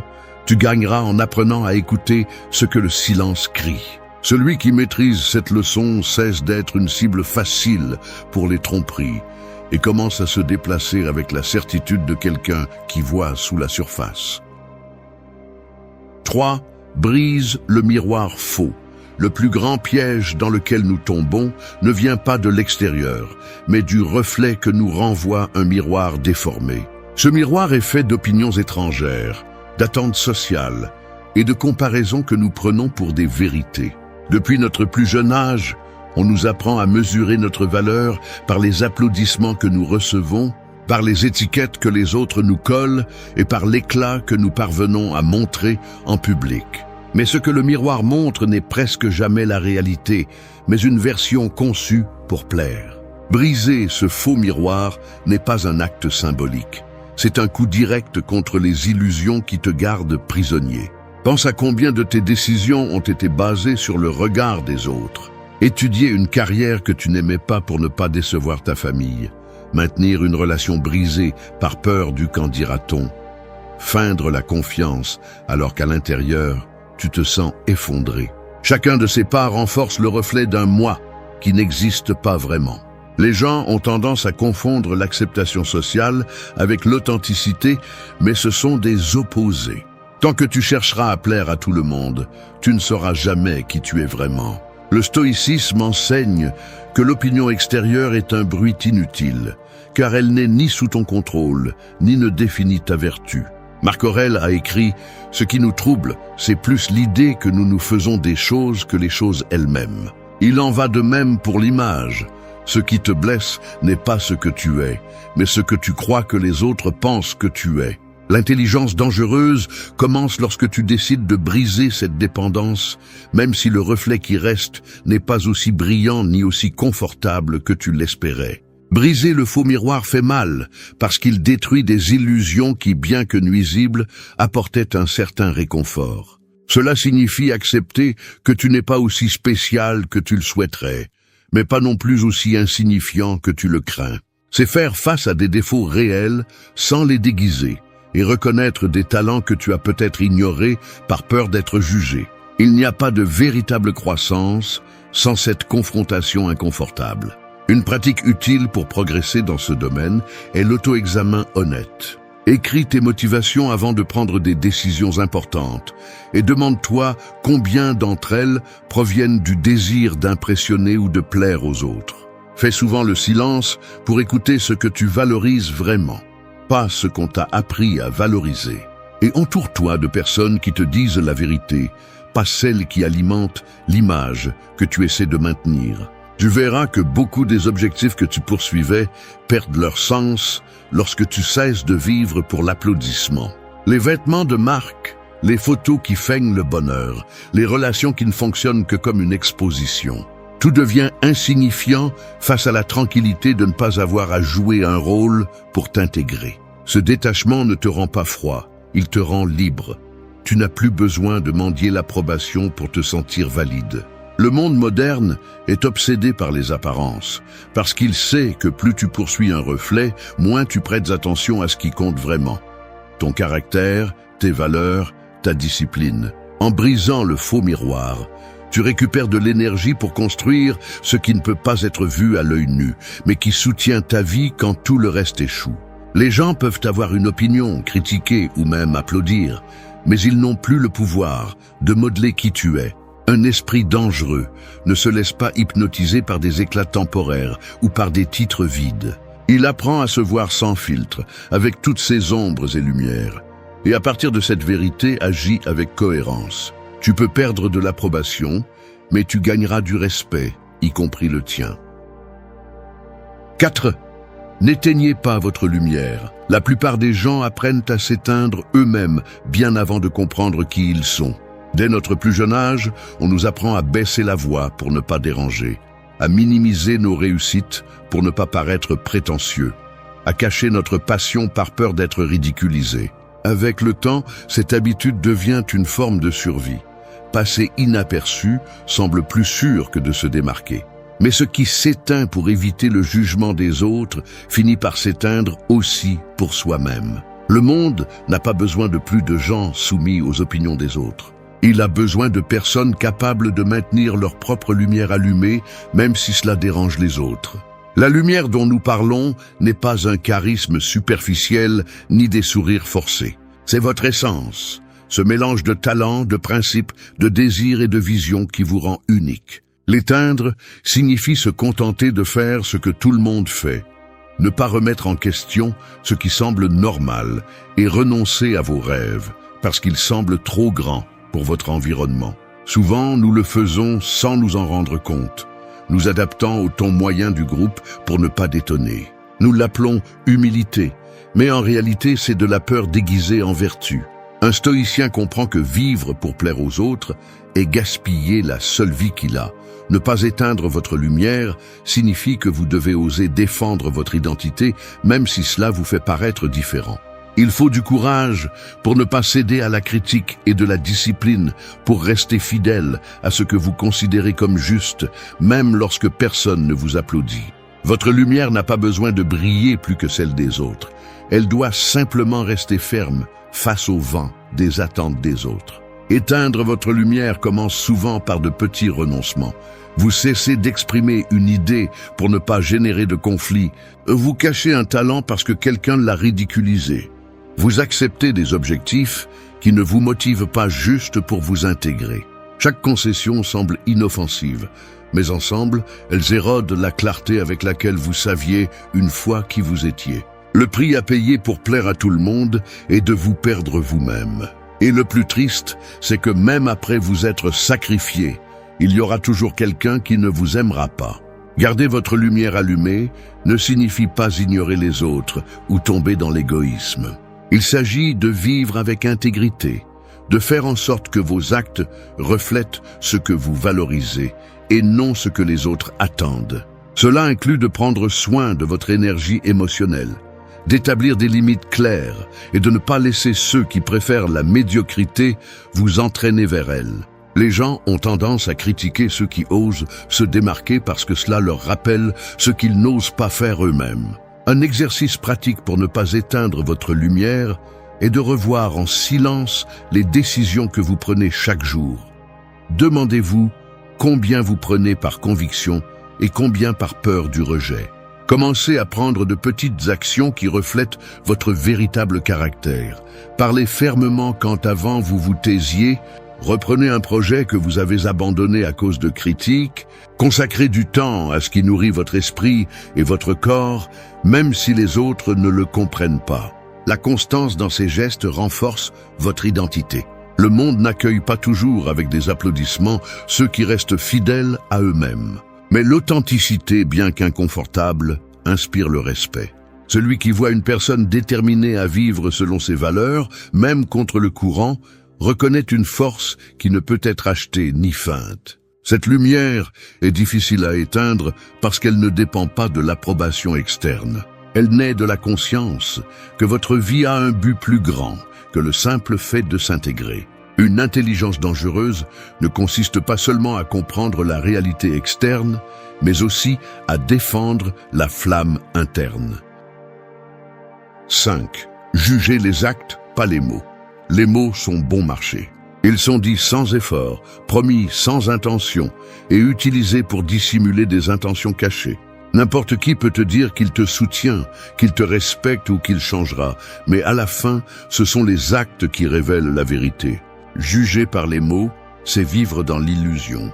tu gagneras en apprenant à écouter ce que le silence crie. Celui qui maîtrise cette leçon cesse d'être une cible facile pour les tromperies et commence à se déplacer avec la certitude de quelqu'un qui voit sous la surface. 3. Brise le miroir faux. Le plus grand piège dans lequel nous tombons ne vient pas de l'extérieur, mais du reflet que nous renvoie un miroir déformé. Ce miroir est fait d'opinions étrangères, d'attentes sociales et de comparaisons que nous prenons pour des vérités. Depuis notre plus jeune âge, on nous apprend à mesurer notre valeur par les applaudissements que nous recevons, par les étiquettes que les autres nous collent et par l'éclat que nous parvenons à montrer en public. Mais ce que le miroir montre n'est presque jamais la réalité, mais une version conçue pour plaire. Briser ce faux miroir n'est pas un acte symbolique. C'est un coup direct contre les illusions qui te gardent prisonnier. Pense à combien de tes décisions ont été basées sur le regard des autres. Étudier une carrière que tu n'aimais pas pour ne pas décevoir ta famille. Maintenir une relation brisée par peur du qu'en dira-t-on. Feindre la confiance alors qu'à l'intérieur, tu te sens effondré. Chacun de ces pas renforce le reflet d'un moi qui n'existe pas vraiment. Les gens ont tendance à confondre l'acceptation sociale avec l'authenticité, mais ce sont des opposés. Tant que tu chercheras à plaire à tout le monde, tu ne sauras jamais qui tu es vraiment. Le stoïcisme enseigne que l'opinion extérieure est un bruit inutile, car elle n'est ni sous ton contrôle, ni ne définit ta vertu. Marc Aurèle a écrit « Ce qui nous trouble, c'est plus l'idée que nous nous faisons des choses que les choses elles-mêmes. Il en va de même pour l'image. Ce qui te blesse n'est pas ce que tu es, mais ce que tu crois que les autres pensent que tu es. » L'intelligence dangereuse commence lorsque tu décides de briser cette dépendance, même si le reflet qui reste n'est pas aussi brillant ni aussi confortable que tu l'espérais. Briser le faux miroir fait mal, parce qu'il détruit des illusions qui, bien que nuisibles, apportaient un certain réconfort. Cela signifie accepter que tu n'es pas aussi spécial que tu le souhaiterais, mais pas non plus aussi insignifiant que tu le crains. C'est faire face à des défauts réels sans les déguiser, et reconnaître des talents que tu as peut-être ignorés par peur d'être jugé. Il n'y a pas de véritable croissance sans cette confrontation inconfortable. Une pratique utile pour progresser dans ce domaine est l'auto-examen honnête. Écris tes motivations avant de prendre des décisions importantes et demande-toi combien d'entre elles proviennent du désir d'impressionner ou de plaire aux autres. Fais souvent le silence pour écouter ce que tu valorises vraiment, pas ce qu'on t'a appris à valoriser. Et entoure-toi de personnes qui te disent la vérité, pas celles qui alimentent l'image que tu essaies de maintenir. Tu verras que beaucoup des objectifs que tu poursuivais perdent leur sens lorsque tu cesses de vivre pour l'applaudissement. Les vêtements de marque, les photos qui feignent le bonheur, les relations qui ne fonctionnent que comme une exposition. Tout devient insignifiant face à la tranquillité de ne pas avoir à jouer un rôle pour t'intégrer. Ce détachement ne te rend pas froid, il te rend libre. Tu n'as plus besoin de mendier l'approbation pour te sentir valide. Le monde moderne est obsédé par les apparences, parce qu'il sait que plus tu poursuis un reflet, moins tu prêtes attention à ce qui compte vraiment. Ton caractère, tes valeurs, ta discipline. En brisant le faux miroir, tu récupères de l'énergie pour construire ce qui ne peut pas être vu à l'œil nu, mais qui soutient ta vie quand tout le reste échoue. Les gens peuvent avoir une opinion, critiquer ou même applaudir, mais ils n'ont plus le pouvoir de modeler qui tu es. Un esprit dangereux ne se laisse pas hypnotiser par des éclats temporaires ou par des titres vides. Il apprend à se voir sans filtre, avec toutes ses ombres et lumières. Et à partir de cette vérité, agit avec cohérence. Tu peux perdre de l'approbation, mais tu gagneras du respect, y compris le tien. 4. N'éteignez pas votre lumière. La plupart des gens apprennent à s'éteindre eux-mêmes bien avant de comprendre qui ils sont. Dès notre plus jeune âge, on nous apprend à baisser la voix pour ne pas déranger, à minimiser nos réussites pour ne pas paraître prétentieux, à cacher notre passion par peur d'être ridiculisé. Avec le temps, cette habitude devient une forme de survie. Passer inaperçu semble plus sûr que de se démarquer. Mais ce qui s'éteint pour éviter le jugement des autres finit par s'éteindre aussi pour soi-même. Le monde n'a pas besoin de plus de gens soumis aux opinions des autres. Il a besoin de personnes capables de maintenir leur propre lumière allumée, même si cela dérange les autres. La lumière dont nous parlons n'est pas un charisme superficiel ni des sourires forcés. C'est votre essence, ce mélange de talent, de principes, de désirs et de visions qui vous rend unique. L'éteindre signifie se contenter de faire ce que tout le monde fait, ne pas remettre en question ce qui semble normal et renoncer à vos rêves, parce qu'ils semblent trop grands pour votre environnement. Souvent, nous le faisons sans nous en rendre compte, nous adaptant au ton moyen du groupe pour ne pas détonner. Nous l'appelons humilité, mais en réalité, c'est de la peur déguisée en vertu. Un stoïcien comprend que vivre pour plaire aux autres est gaspiller la seule vie qu'il a. Ne pas éteindre votre lumière signifie que vous devez oser défendre votre identité, même si cela vous fait paraître différent. Il faut du courage pour ne pas céder à la critique et de la discipline pour rester fidèle à ce que vous considérez comme juste, même lorsque personne ne vous applaudit. Votre lumière n'a pas besoin de briller plus que celle des autres. Elle doit simplement rester ferme face au vent des attentes des autres. Éteindre votre lumière commence souvent par de petits renoncements. Vous cessez d'exprimer une idée pour ne pas générer de conflit. Vous cachez un talent parce que quelqu'un l'a ridiculisé. Vous acceptez des objectifs qui ne vous motivent pas juste pour vous intégrer. Chaque concession semble inoffensive, mais ensemble, elles érodent la clarté avec laquelle vous saviez une fois qui vous étiez. Le prix à payer pour plaire à tout le monde est de vous perdre vous-même. Et le plus triste, c'est que même après vous être sacrifié, il y aura toujours quelqu'un qui ne vous aimera pas. Garder votre lumière allumée ne signifie pas ignorer les autres ou tomber dans l'égoïsme. Il s'agit de vivre avec intégrité, de faire en sorte que vos actes reflètent ce que vous valorisez et non ce que les autres attendent. Cela inclut de prendre soin de votre énergie émotionnelle, d'établir des limites claires et de ne pas laisser ceux qui préfèrent la médiocrité vous entraîner vers elle. Les gens ont tendance à critiquer ceux qui osent se démarquer parce que cela leur rappelle ce qu'ils n'osent pas faire eux-mêmes. Un exercice pratique pour ne pas éteindre votre lumière est de revoir en silence les décisions que vous prenez chaque jour. Demandez-vous combien vous prenez par conviction et combien par peur du rejet. Commencez à prendre de petites actions qui reflètent votre véritable caractère. Parlez fermement quand avant vous vous taisiez. Reprenez un projet que vous avez abandonné à cause de critiques. Consacrez du temps à ce qui nourrit votre esprit et votre corps, même si les autres ne le comprennent pas. La constance dans ces gestes renforce votre identité. Le monde n'accueille pas toujours avec des applaudissements ceux qui restent fidèles à eux-mêmes. Mais l'authenticité, bien qu'inconfortable, inspire le respect. Celui qui voit une personne déterminée à vivre selon ses valeurs, même contre le courant, reconnaît une force qui ne peut être achetée ni feinte. Cette lumière est difficile à éteindre parce qu'elle ne dépend pas de l'approbation externe. Elle naît de la conscience que votre vie a un but plus grand que le simple fait de s'intégrer. Une intelligence dangereuse ne consiste pas seulement à comprendre la réalité externe, mais aussi à défendre la flamme interne. 5. Jugez les actes, pas les mots. Les mots sont bon marché. Ils sont dits sans effort, promis sans intention et utilisés pour dissimuler des intentions cachées. N'importe qui peut te dire qu'il te soutient, qu'il te respecte ou qu'il changera, mais à la fin, ce sont les actes qui révèlent la vérité. Juger par les mots, c'est vivre dans l'illusion.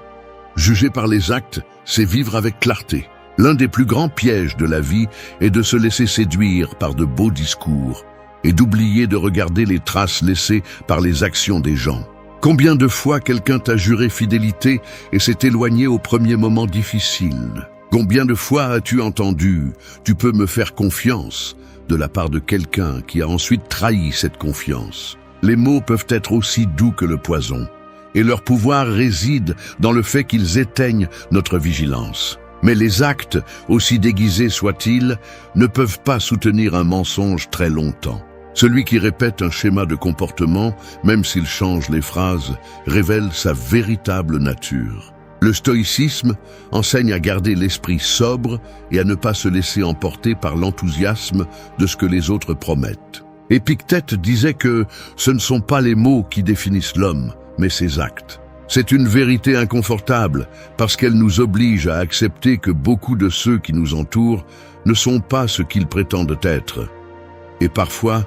Juger par les actes, c'est vivre avec clarté. L'un des plus grands pièges de la vie est de se laisser séduire par de beaux discours et d'oublier de regarder les traces laissées par les actions des gens. Combien de fois quelqu'un t'a juré fidélité et s'est éloigné au premier moment difficile? Combien de fois as-tu entendu « tu peux me faire confiance » de la part de quelqu'un qui a ensuite trahi cette confiance? Les mots peuvent être aussi doux que le poison, et leur pouvoir réside dans le fait qu'ils éteignent notre vigilance. Mais les actes, aussi déguisés soient-ils, ne peuvent pas soutenir un mensonge très longtemps. Celui qui répète un schéma de comportement, même s'il change les phrases, révèle sa véritable nature. Le stoïcisme enseigne à garder l'esprit sobre et à ne pas se laisser emporter par l'enthousiasme de ce que les autres promettent. Épictète disait que ce ne sont pas les mots qui définissent l'homme, mais ses actes. C'est une vérité inconfortable parce qu'elle nous oblige à accepter que beaucoup de ceux qui nous entourent ne sont pas ce qu'ils prétendent être. Et parfois,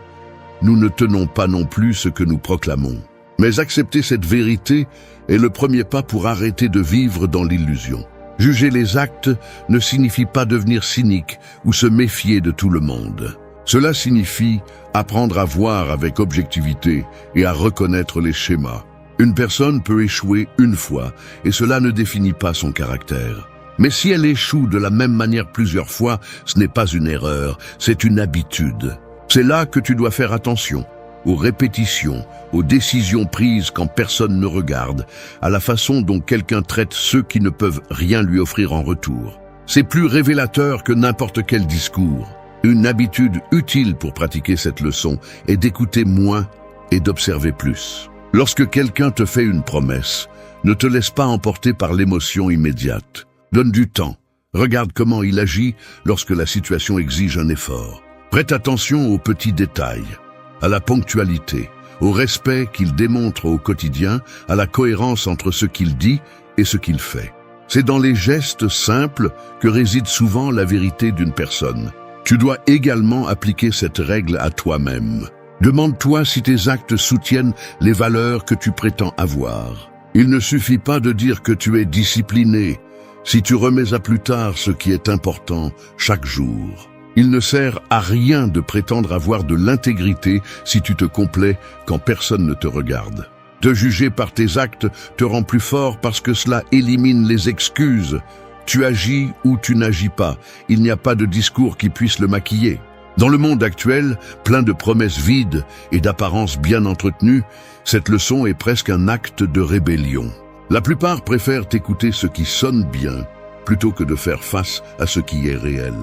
nous ne tenons pas non plus ce que nous proclamons. Mais accepter cette vérité est le premier pas pour arrêter de vivre dans l'illusion. Juger les actes ne signifie pas devenir cynique ou se méfier de tout le monde. Cela signifie apprendre à voir avec objectivité et à reconnaître les schémas. Une personne peut échouer une fois et cela ne définit pas son caractère. Mais si elle échoue de la même manière plusieurs fois, ce n'est pas une erreur, c'est une habitude. C'est là que tu dois faire attention, aux répétitions, aux décisions prises quand personne ne regarde, à la façon dont quelqu'un traite ceux qui ne peuvent rien lui offrir en retour. C'est plus révélateur que n'importe quel discours. Une habitude utile pour pratiquer cette leçon est d'écouter moins et d'observer plus. Lorsque quelqu'un te fait une promesse, ne te laisse pas emporter par l'émotion immédiate. Donne du temps. Regarde comment il agit lorsque la situation exige un effort. Prête attention aux petits détails, à la ponctualité, au respect qu'il démontre au quotidien, à la cohérence entre ce qu'il dit et ce qu'il fait. C'est dans les gestes simples que réside souvent la vérité d'une personne. Tu dois également appliquer cette règle à toi-même. Demande-toi si tes actes soutiennent les valeurs que tu prétends avoir. Il ne suffit pas de dire que tu es discipliné si tu remets à plus tard ce qui est important chaque jour. Il ne sert à rien de prétendre avoir de l'intégrité si tu te complais quand personne ne te regarde. Te juger par tes actes te rend plus fort parce que cela élimine les excuses. Tu agis ou tu n'agis pas. Il n'y a pas de discours qui puisse le maquiller. Dans le monde actuel, plein de promesses vides et d'apparences bien entretenues, cette leçon est presque un acte de rébellion. La plupart préfèrent écouter ce qui sonne bien plutôt que de faire face à ce qui est réel.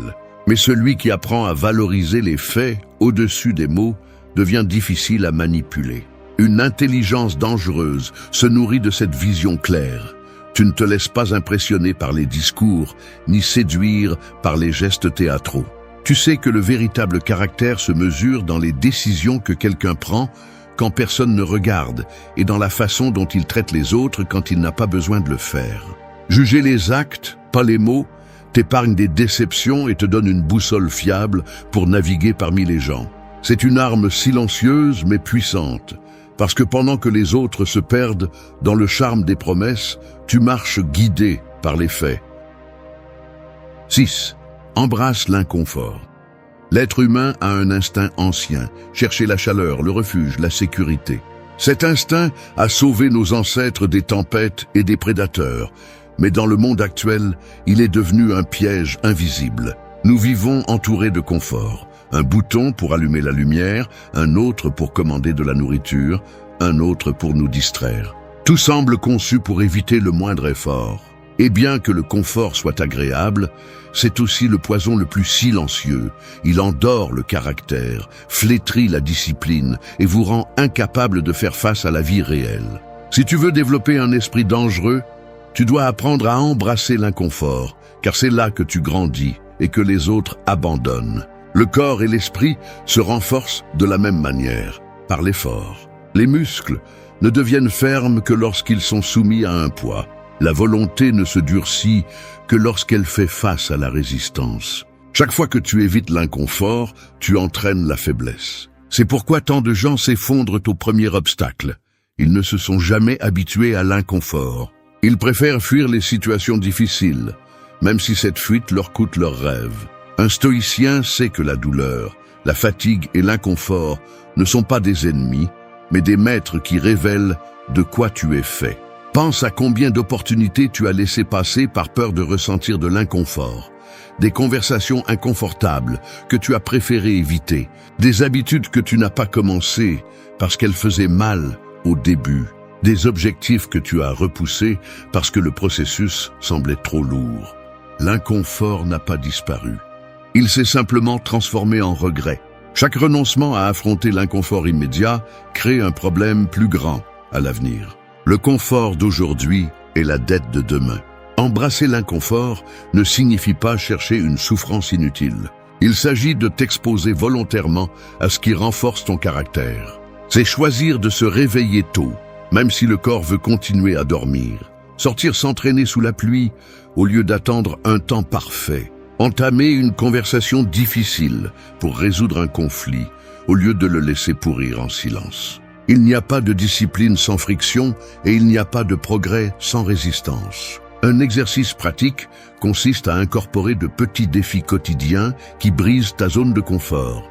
Mais celui qui apprend à valoriser les faits au-dessus des mots devient difficile à manipuler. Une intelligence dangereuse se nourrit de cette vision claire. Tu ne te laisses pas impressionner par les discours, ni séduire par les gestes théâtraux. Tu sais que le véritable caractère se mesure dans les décisions que quelqu'un prend quand personne ne regarde et dans la façon dont il traite les autres quand il n'a pas besoin de le faire. Juger les actes, pas les mots, t'épargne des déceptions et te donne une boussole fiable pour naviguer parmi les gens. C'est une arme silencieuse mais puissante, parce que pendant que les autres se perdent dans le charme des promesses, tu marches guidé par les faits. 6. Embrasse l'inconfort. L'être humain a un instinct ancien, chercher la chaleur, le refuge, la sécurité. Cet instinct a sauvé nos ancêtres des tempêtes et des prédateurs, mais dans le monde actuel, il est devenu un piège invisible. Nous vivons entourés de confort. Un bouton pour allumer la lumière, un autre pour commander de la nourriture, un autre pour nous distraire. Tout semble conçu pour éviter le moindre effort. Et bien que le confort soit agréable, c'est aussi le poison le plus silencieux. Il endort le caractère, flétrit la discipline et vous rend incapable de faire face à la vie réelle. Si tu veux développer un esprit dangereux, tu dois apprendre à embrasser l'inconfort, car c'est là que tu grandis et que les autres abandonnent. Le corps et l'esprit se renforcent de la même manière, par l'effort. Les muscles ne deviennent fermes que lorsqu'ils sont soumis à un poids. La volonté ne se durcit que lorsqu'elle fait face à la résistance. Chaque fois que tu évites l'inconfort, tu entraînes la faiblesse. C'est pourquoi tant de gens s'effondrent au premier obstacle. Ils ne se sont jamais habitués à l'inconfort. Ils préfèrent fuir les situations difficiles, même si cette fuite leur coûte leurs rêves. Un stoïcien sait que la douleur, la fatigue et l'inconfort ne sont pas des ennemis, mais des maîtres qui révèlent de quoi tu es fait. Pense à combien d'opportunités tu as laissé passer par peur de ressentir de l'inconfort. Des conversations inconfortables que tu as préféré éviter. Des habitudes que tu n'as pas commencé parce qu'elles faisaient mal au début. Des objectifs que tu as repoussés parce que le processus semblait trop lourd. L'inconfort n'a pas disparu. Il s'est simplement transformé en regret. Chaque renoncement à affronter l'inconfort immédiat crée un problème plus grand à l'avenir. Le confort d'aujourd'hui est la dette de demain. Embrasser l'inconfort ne signifie pas chercher une souffrance inutile. Il s'agit de t'exposer volontairement à ce qui renforce ton caractère. C'est choisir de se réveiller tôt, même si le corps veut continuer à dormir. Sortir s'entraîner sous la pluie au lieu d'attendre un temps parfait. Entamer une conversation difficile pour résoudre un conflit, au lieu de le laisser pourrir en silence. Il n'y a pas de discipline sans friction et il n'y a pas de progrès sans résistance. Un exercice pratique consiste à incorporer de petits défis quotidiens qui brisent ta zone de confort.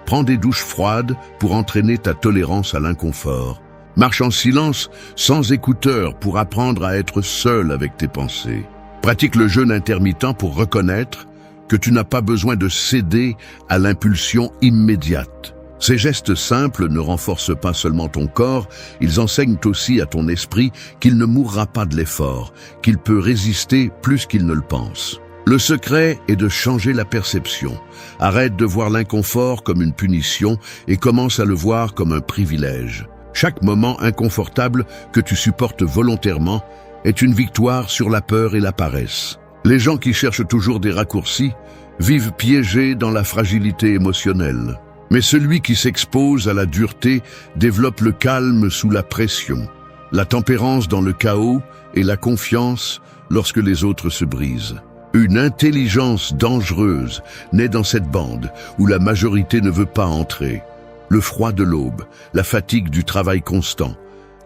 Prends des douches froides pour entraîner ta tolérance à l'inconfort. Marche en silence sans écouteurs pour apprendre à être seul avec tes pensées. Pratique le jeûne intermittent pour reconnaître que tu n'as pas besoin de céder à l'impulsion immédiate. Ces gestes simples ne renforcent pas seulement ton corps, ils enseignent aussi à ton esprit qu'il ne mourra pas de l'effort, qu'il peut résister plus qu'il ne le pense. Le secret est de changer la perception. Arrête de voir l'inconfort comme une punition et commence à le voir comme un privilège. Chaque moment inconfortable que tu supportes volontairement est une victoire sur la peur et la paresse. Les gens qui cherchent toujours des raccourcis vivent piégés dans la fragilité émotionnelle. Mais celui qui s'expose à la dureté développe le calme sous la pression, la tempérance dans le chaos et la confiance lorsque les autres se brisent. Une intelligence dangereuse naît dans cette bande où la majorité ne veut pas entrer. Le froid de l'aube, la fatigue du travail constant,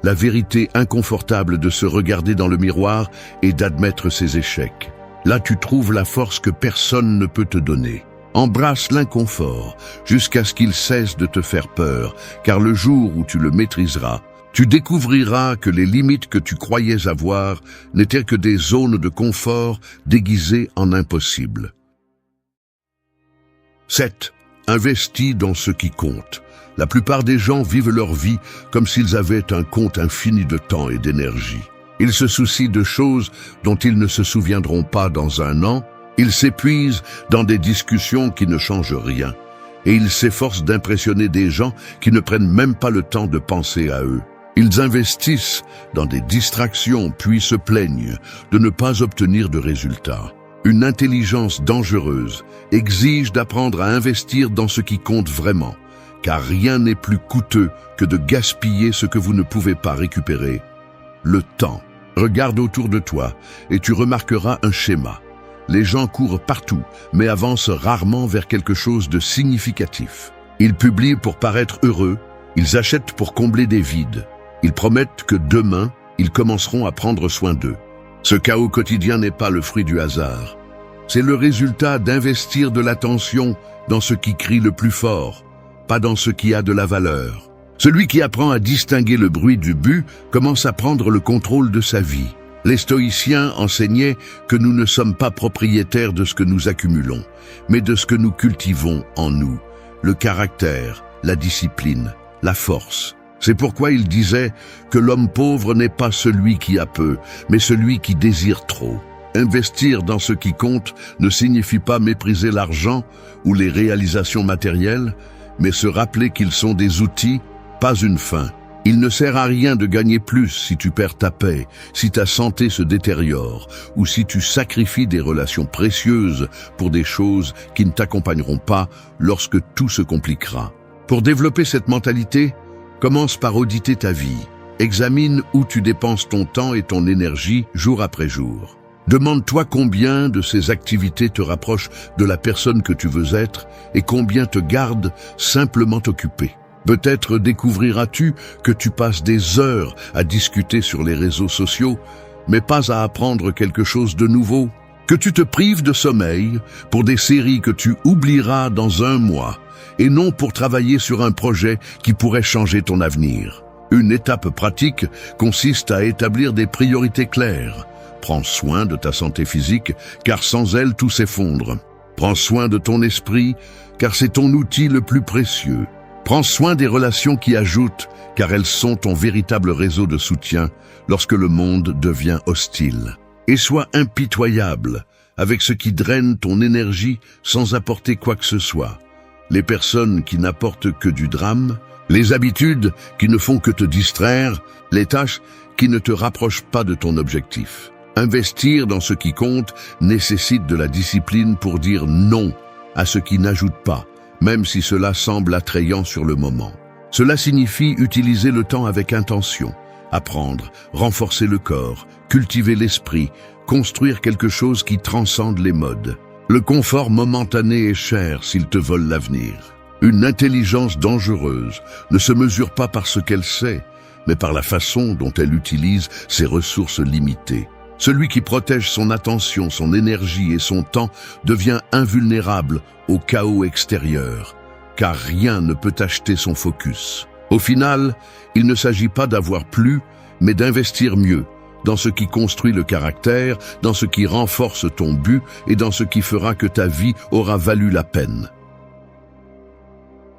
la vérité inconfortable de se regarder dans le miroir et d'admettre ses échecs. Là, tu trouves la force que personne ne peut te donner. Embrasse l'inconfort jusqu'à ce qu'il cesse de te faire peur, car le jour où tu le maîtriseras, tu découvriras que les limites que tu croyais avoir n'étaient que des zones de confort déguisées en impossible. 7. Investis dans ce qui compte. La plupart des gens vivent leur vie comme s'ils avaient un compte infini de temps et d'énergie. Ils se soucient de choses dont ils ne se souviendront pas dans un an. Ils s'épuisent dans des discussions qui ne changent rien. Et ils s'efforcent d'impressionner des gens qui ne prennent même pas le temps de penser à eux. Ils investissent dans des distractions puis se plaignent de ne pas obtenir de résultats. Une intelligence dangereuse exige d'apprendre à investir dans ce qui compte vraiment, car rien n'est plus coûteux que de gaspiller ce que vous ne pouvez pas récupérer. Le temps. Regarde autour de toi et tu remarqueras un schéma. Les gens courent partout, mais avancent rarement vers quelque chose de significatif. Ils publient pour paraître heureux, ils achètent pour combler des vides. Ils promettent que demain, ils commenceront à prendre soin d'eux. Ce chaos quotidien n'est pas le fruit du hasard. C'est le résultat d'investir de l'attention dans ce qui crie le plus fort, pas dans ce qui a de la valeur. Celui qui apprend à distinguer le bruit du but commence à prendre le contrôle de sa vie. Les stoïciens enseignaient que nous ne sommes pas propriétaires de ce que nous accumulons, mais de ce que nous cultivons en nous, le caractère, la discipline, la force. C'est pourquoi ils disaient que l'homme pauvre n'est pas celui qui a peu, mais celui qui désire trop. Investir dans ce qui compte ne signifie pas mépriser l'argent ou les réalisations matérielles, mais se rappeler qu'ils sont des outils, pas une fin. Il ne sert à rien de gagner plus si tu perds ta paix, si ta santé se détériore, ou si tu sacrifies des relations précieuses pour des choses qui ne t'accompagneront pas lorsque tout se compliquera. Pour développer cette mentalité, commence par auditer ta vie. Examine où tu dépenses ton temps et ton énergie jour après jour. Demande-toi combien de ces activités te rapprochent de la personne que tu veux être et combien te gardent simplement occupé. Peut-être découvriras-tu que tu passes des heures à discuter sur les réseaux sociaux, mais pas à apprendre quelque chose de nouveau. Que tu te prives de sommeil pour des séries que tu oublieras dans un mois, et non pour travailler sur un projet qui pourrait changer ton avenir. Une étape pratique consiste à établir des priorités claires. Prends soin de ta santé physique, car sans elle, tout s'effondre. Prends soin de ton esprit, car c'est ton outil le plus précieux. Prends soin des relations qui ajoutent, car elles sont ton véritable réseau de soutien lorsque le monde devient hostile. Et sois impitoyable avec ce qui draine ton énergie sans apporter quoi que ce soit. Les personnes qui n'apportent que du drame, les habitudes qui ne font que te distraire, les tâches qui ne te rapprochent pas de ton objectif. Investir dans ce qui compte nécessite de la discipline pour dire non à ce qui n'ajoute pas, même si cela semble attrayant sur le moment. Cela signifie utiliser le temps avec intention, apprendre, renforcer le corps, cultiver l'esprit, construire quelque chose qui transcende les modes. Le confort momentané est cher s'il te vole l'avenir. Une intelligence dangereuse ne se mesure pas par ce qu'elle sait, mais par la façon dont elle utilise ses ressources limitées. Celui qui protège son attention, son énergie et son temps devient invulnérable au chaos extérieur, car rien ne peut acheter son focus. Au final, il ne s'agit pas d'avoir plus, mais d'investir mieux, dans ce qui construit le caractère, dans ce qui renforce ton but et dans ce qui fera que ta vie aura valu la peine.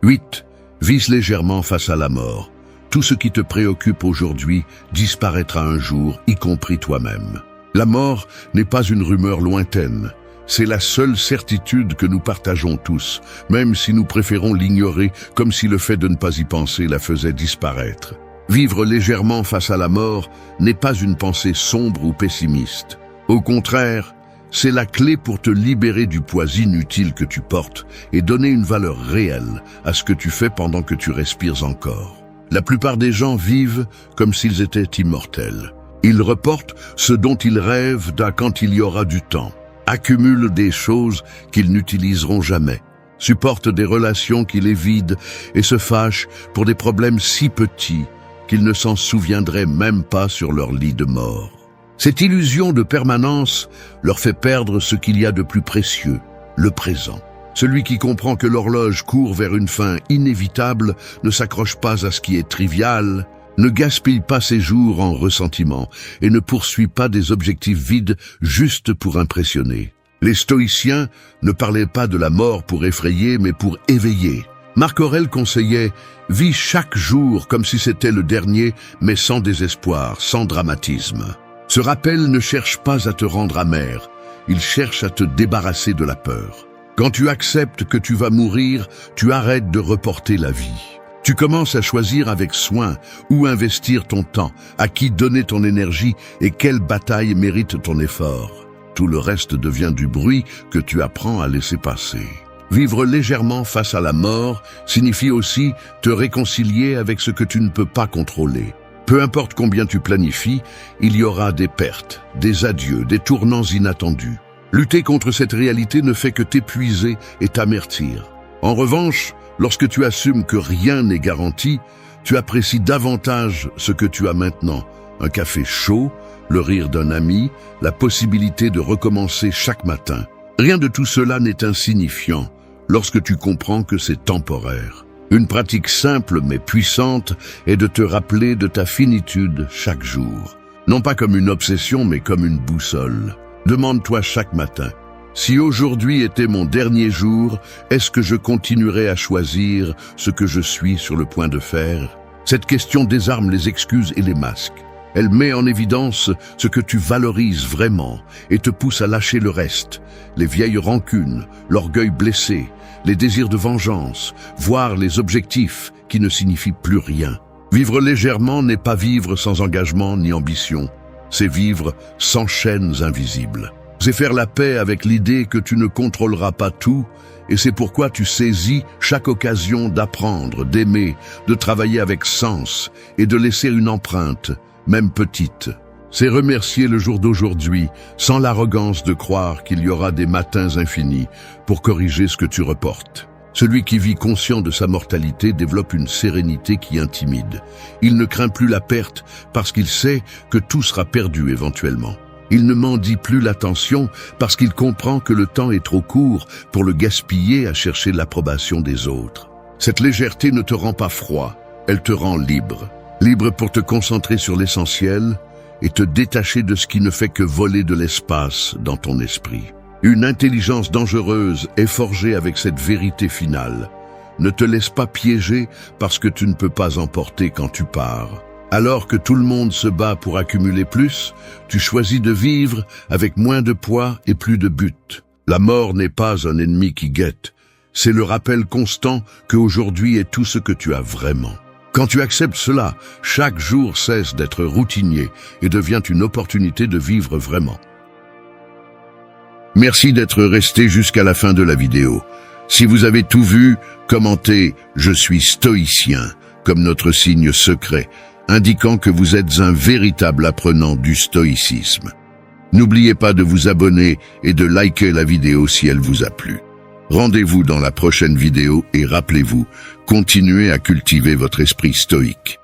8. Vise légèrement face à la mort. Tout ce qui te préoccupe aujourd'hui disparaîtra un jour, y compris toi-même. La mort n'est pas une rumeur lointaine. C'est la seule certitude que nous partageons tous, même si nous préférons l'ignorer comme si le fait de ne pas y penser la faisait disparaître. Vivre légèrement face à la mort n'est pas une pensée sombre ou pessimiste. Au contraire, c'est la clé pour te libérer du poids inutile que tu portes et donner une valeur réelle à ce que tu fais pendant que tu respires encore. La plupart des gens vivent comme s'ils étaient immortels. Ils reportent ce dont ils rêvent quand il y aura du temps, accumulent des choses qu'ils n'utiliseront jamais, supportent des relations qui les vident et se fâchent pour des problèmes si petits qu'ils ne s'en souviendraient même pas sur leur lit de mort. Cette illusion de permanence leur fait perdre ce qu'il y a de plus précieux, le présent. Celui qui comprend que l'horloge court vers une fin inévitable ne s'accroche pas à ce qui est trivial, ne gaspille pas ses jours en ressentiment et ne poursuit pas des objectifs vides juste pour impressionner. Les stoïciens ne parlaient pas de la mort pour effrayer mais pour éveiller. Marc Aurèle conseillait « Vis chaque jour comme si c'était le dernier, mais sans désespoir, sans dramatisme ». Ce rappel ne cherche pas à te rendre amer, il cherche à te débarrasser de la peur. Quand tu acceptes que tu vas mourir, tu arrêtes de reporter la vie. Tu commences à choisir avec soin où investir ton temps, à qui donner ton énergie et quelle bataille mérite ton effort. Tout le reste devient du bruit que tu apprends à laisser passer. Vivre légèrement face à la mort signifie aussi te réconcilier avec ce que tu ne peux pas contrôler. Peu importe combien tu planifies, il y aura des pertes, des adieux, des tournants inattendus. Lutter contre cette réalité ne fait que t'épuiser et t'amertir. En revanche, lorsque tu assumes que rien n'est garanti, tu apprécies davantage ce que tu as maintenant. Un café chaud, le rire d'un ami, la possibilité de recommencer chaque matin. Rien de tout cela n'est insignifiant lorsque tu comprends que c'est temporaire. Une pratique simple mais puissante est de te rappeler de ta finitude chaque jour. Non pas comme une obsession mais comme une boussole. Demande-toi chaque matin, si aujourd'hui était mon dernier jour, est-ce que je continuerai à choisir ce que je suis sur le point de faire? Cette question désarme les excuses et les masques. Elle met en évidence ce que tu valorises vraiment et te pousse à lâcher le reste, les vieilles rancunes, l'orgueil blessé, les désirs de vengeance, voire les objectifs qui ne signifient plus rien. Vivre légèrement n'est pas vivre sans engagement ni ambition, c'est vivre sans chaînes invisibles. C'est faire la paix avec l'idée que tu ne contrôleras pas tout, et c'est pourquoi tu saisis chaque occasion d'apprendre, d'aimer, de travailler avec sens et de laisser une empreinte, même petite. C'est remercier le jour d'aujourd'hui, sans l'arrogance de croire qu'il y aura des matins infinis pour corriger ce que tu reportes. Celui qui vit conscient de sa mortalité développe une sérénité qui intimide. Il ne craint plus la perte parce qu'il sait que tout sera perdu éventuellement. Il ne mendie plus l'attention parce qu'il comprend que le temps est trop court pour le gaspiller à chercher l'approbation des autres. Cette légèreté ne te rend pas froid, elle te rend libre. Libre pour te concentrer sur l'essentiel et te détacher de ce qui ne fait que voler de l'espace dans ton esprit. Une intelligence dangereuse est forgée avec cette vérité finale. Ne te laisse pas piéger parce que tu ne peux pas emporter quand tu pars. Alors que tout le monde se bat pour accumuler plus, tu choisis de vivre avec moins de poids et plus de but. La mort n'est pas un ennemi qui guette. C'est le rappel constant qu'aujourd'hui est tout ce que tu as vraiment. Quand tu acceptes cela, chaque jour cesse d'être routinier et devient une opportunité de vivre vraiment. Merci d'être resté jusqu'à la fin de la vidéo. Si vous avez tout vu, commentez « Je suis stoïcien » comme notre signe secret, indiquant que vous êtes un véritable apprenant du stoïcisme. N'oubliez pas de vous abonner et de liker la vidéo si elle vous a plu. Rendez-vous dans la prochaine vidéo et rappelez-vous, continuez à cultiver votre esprit stoïque.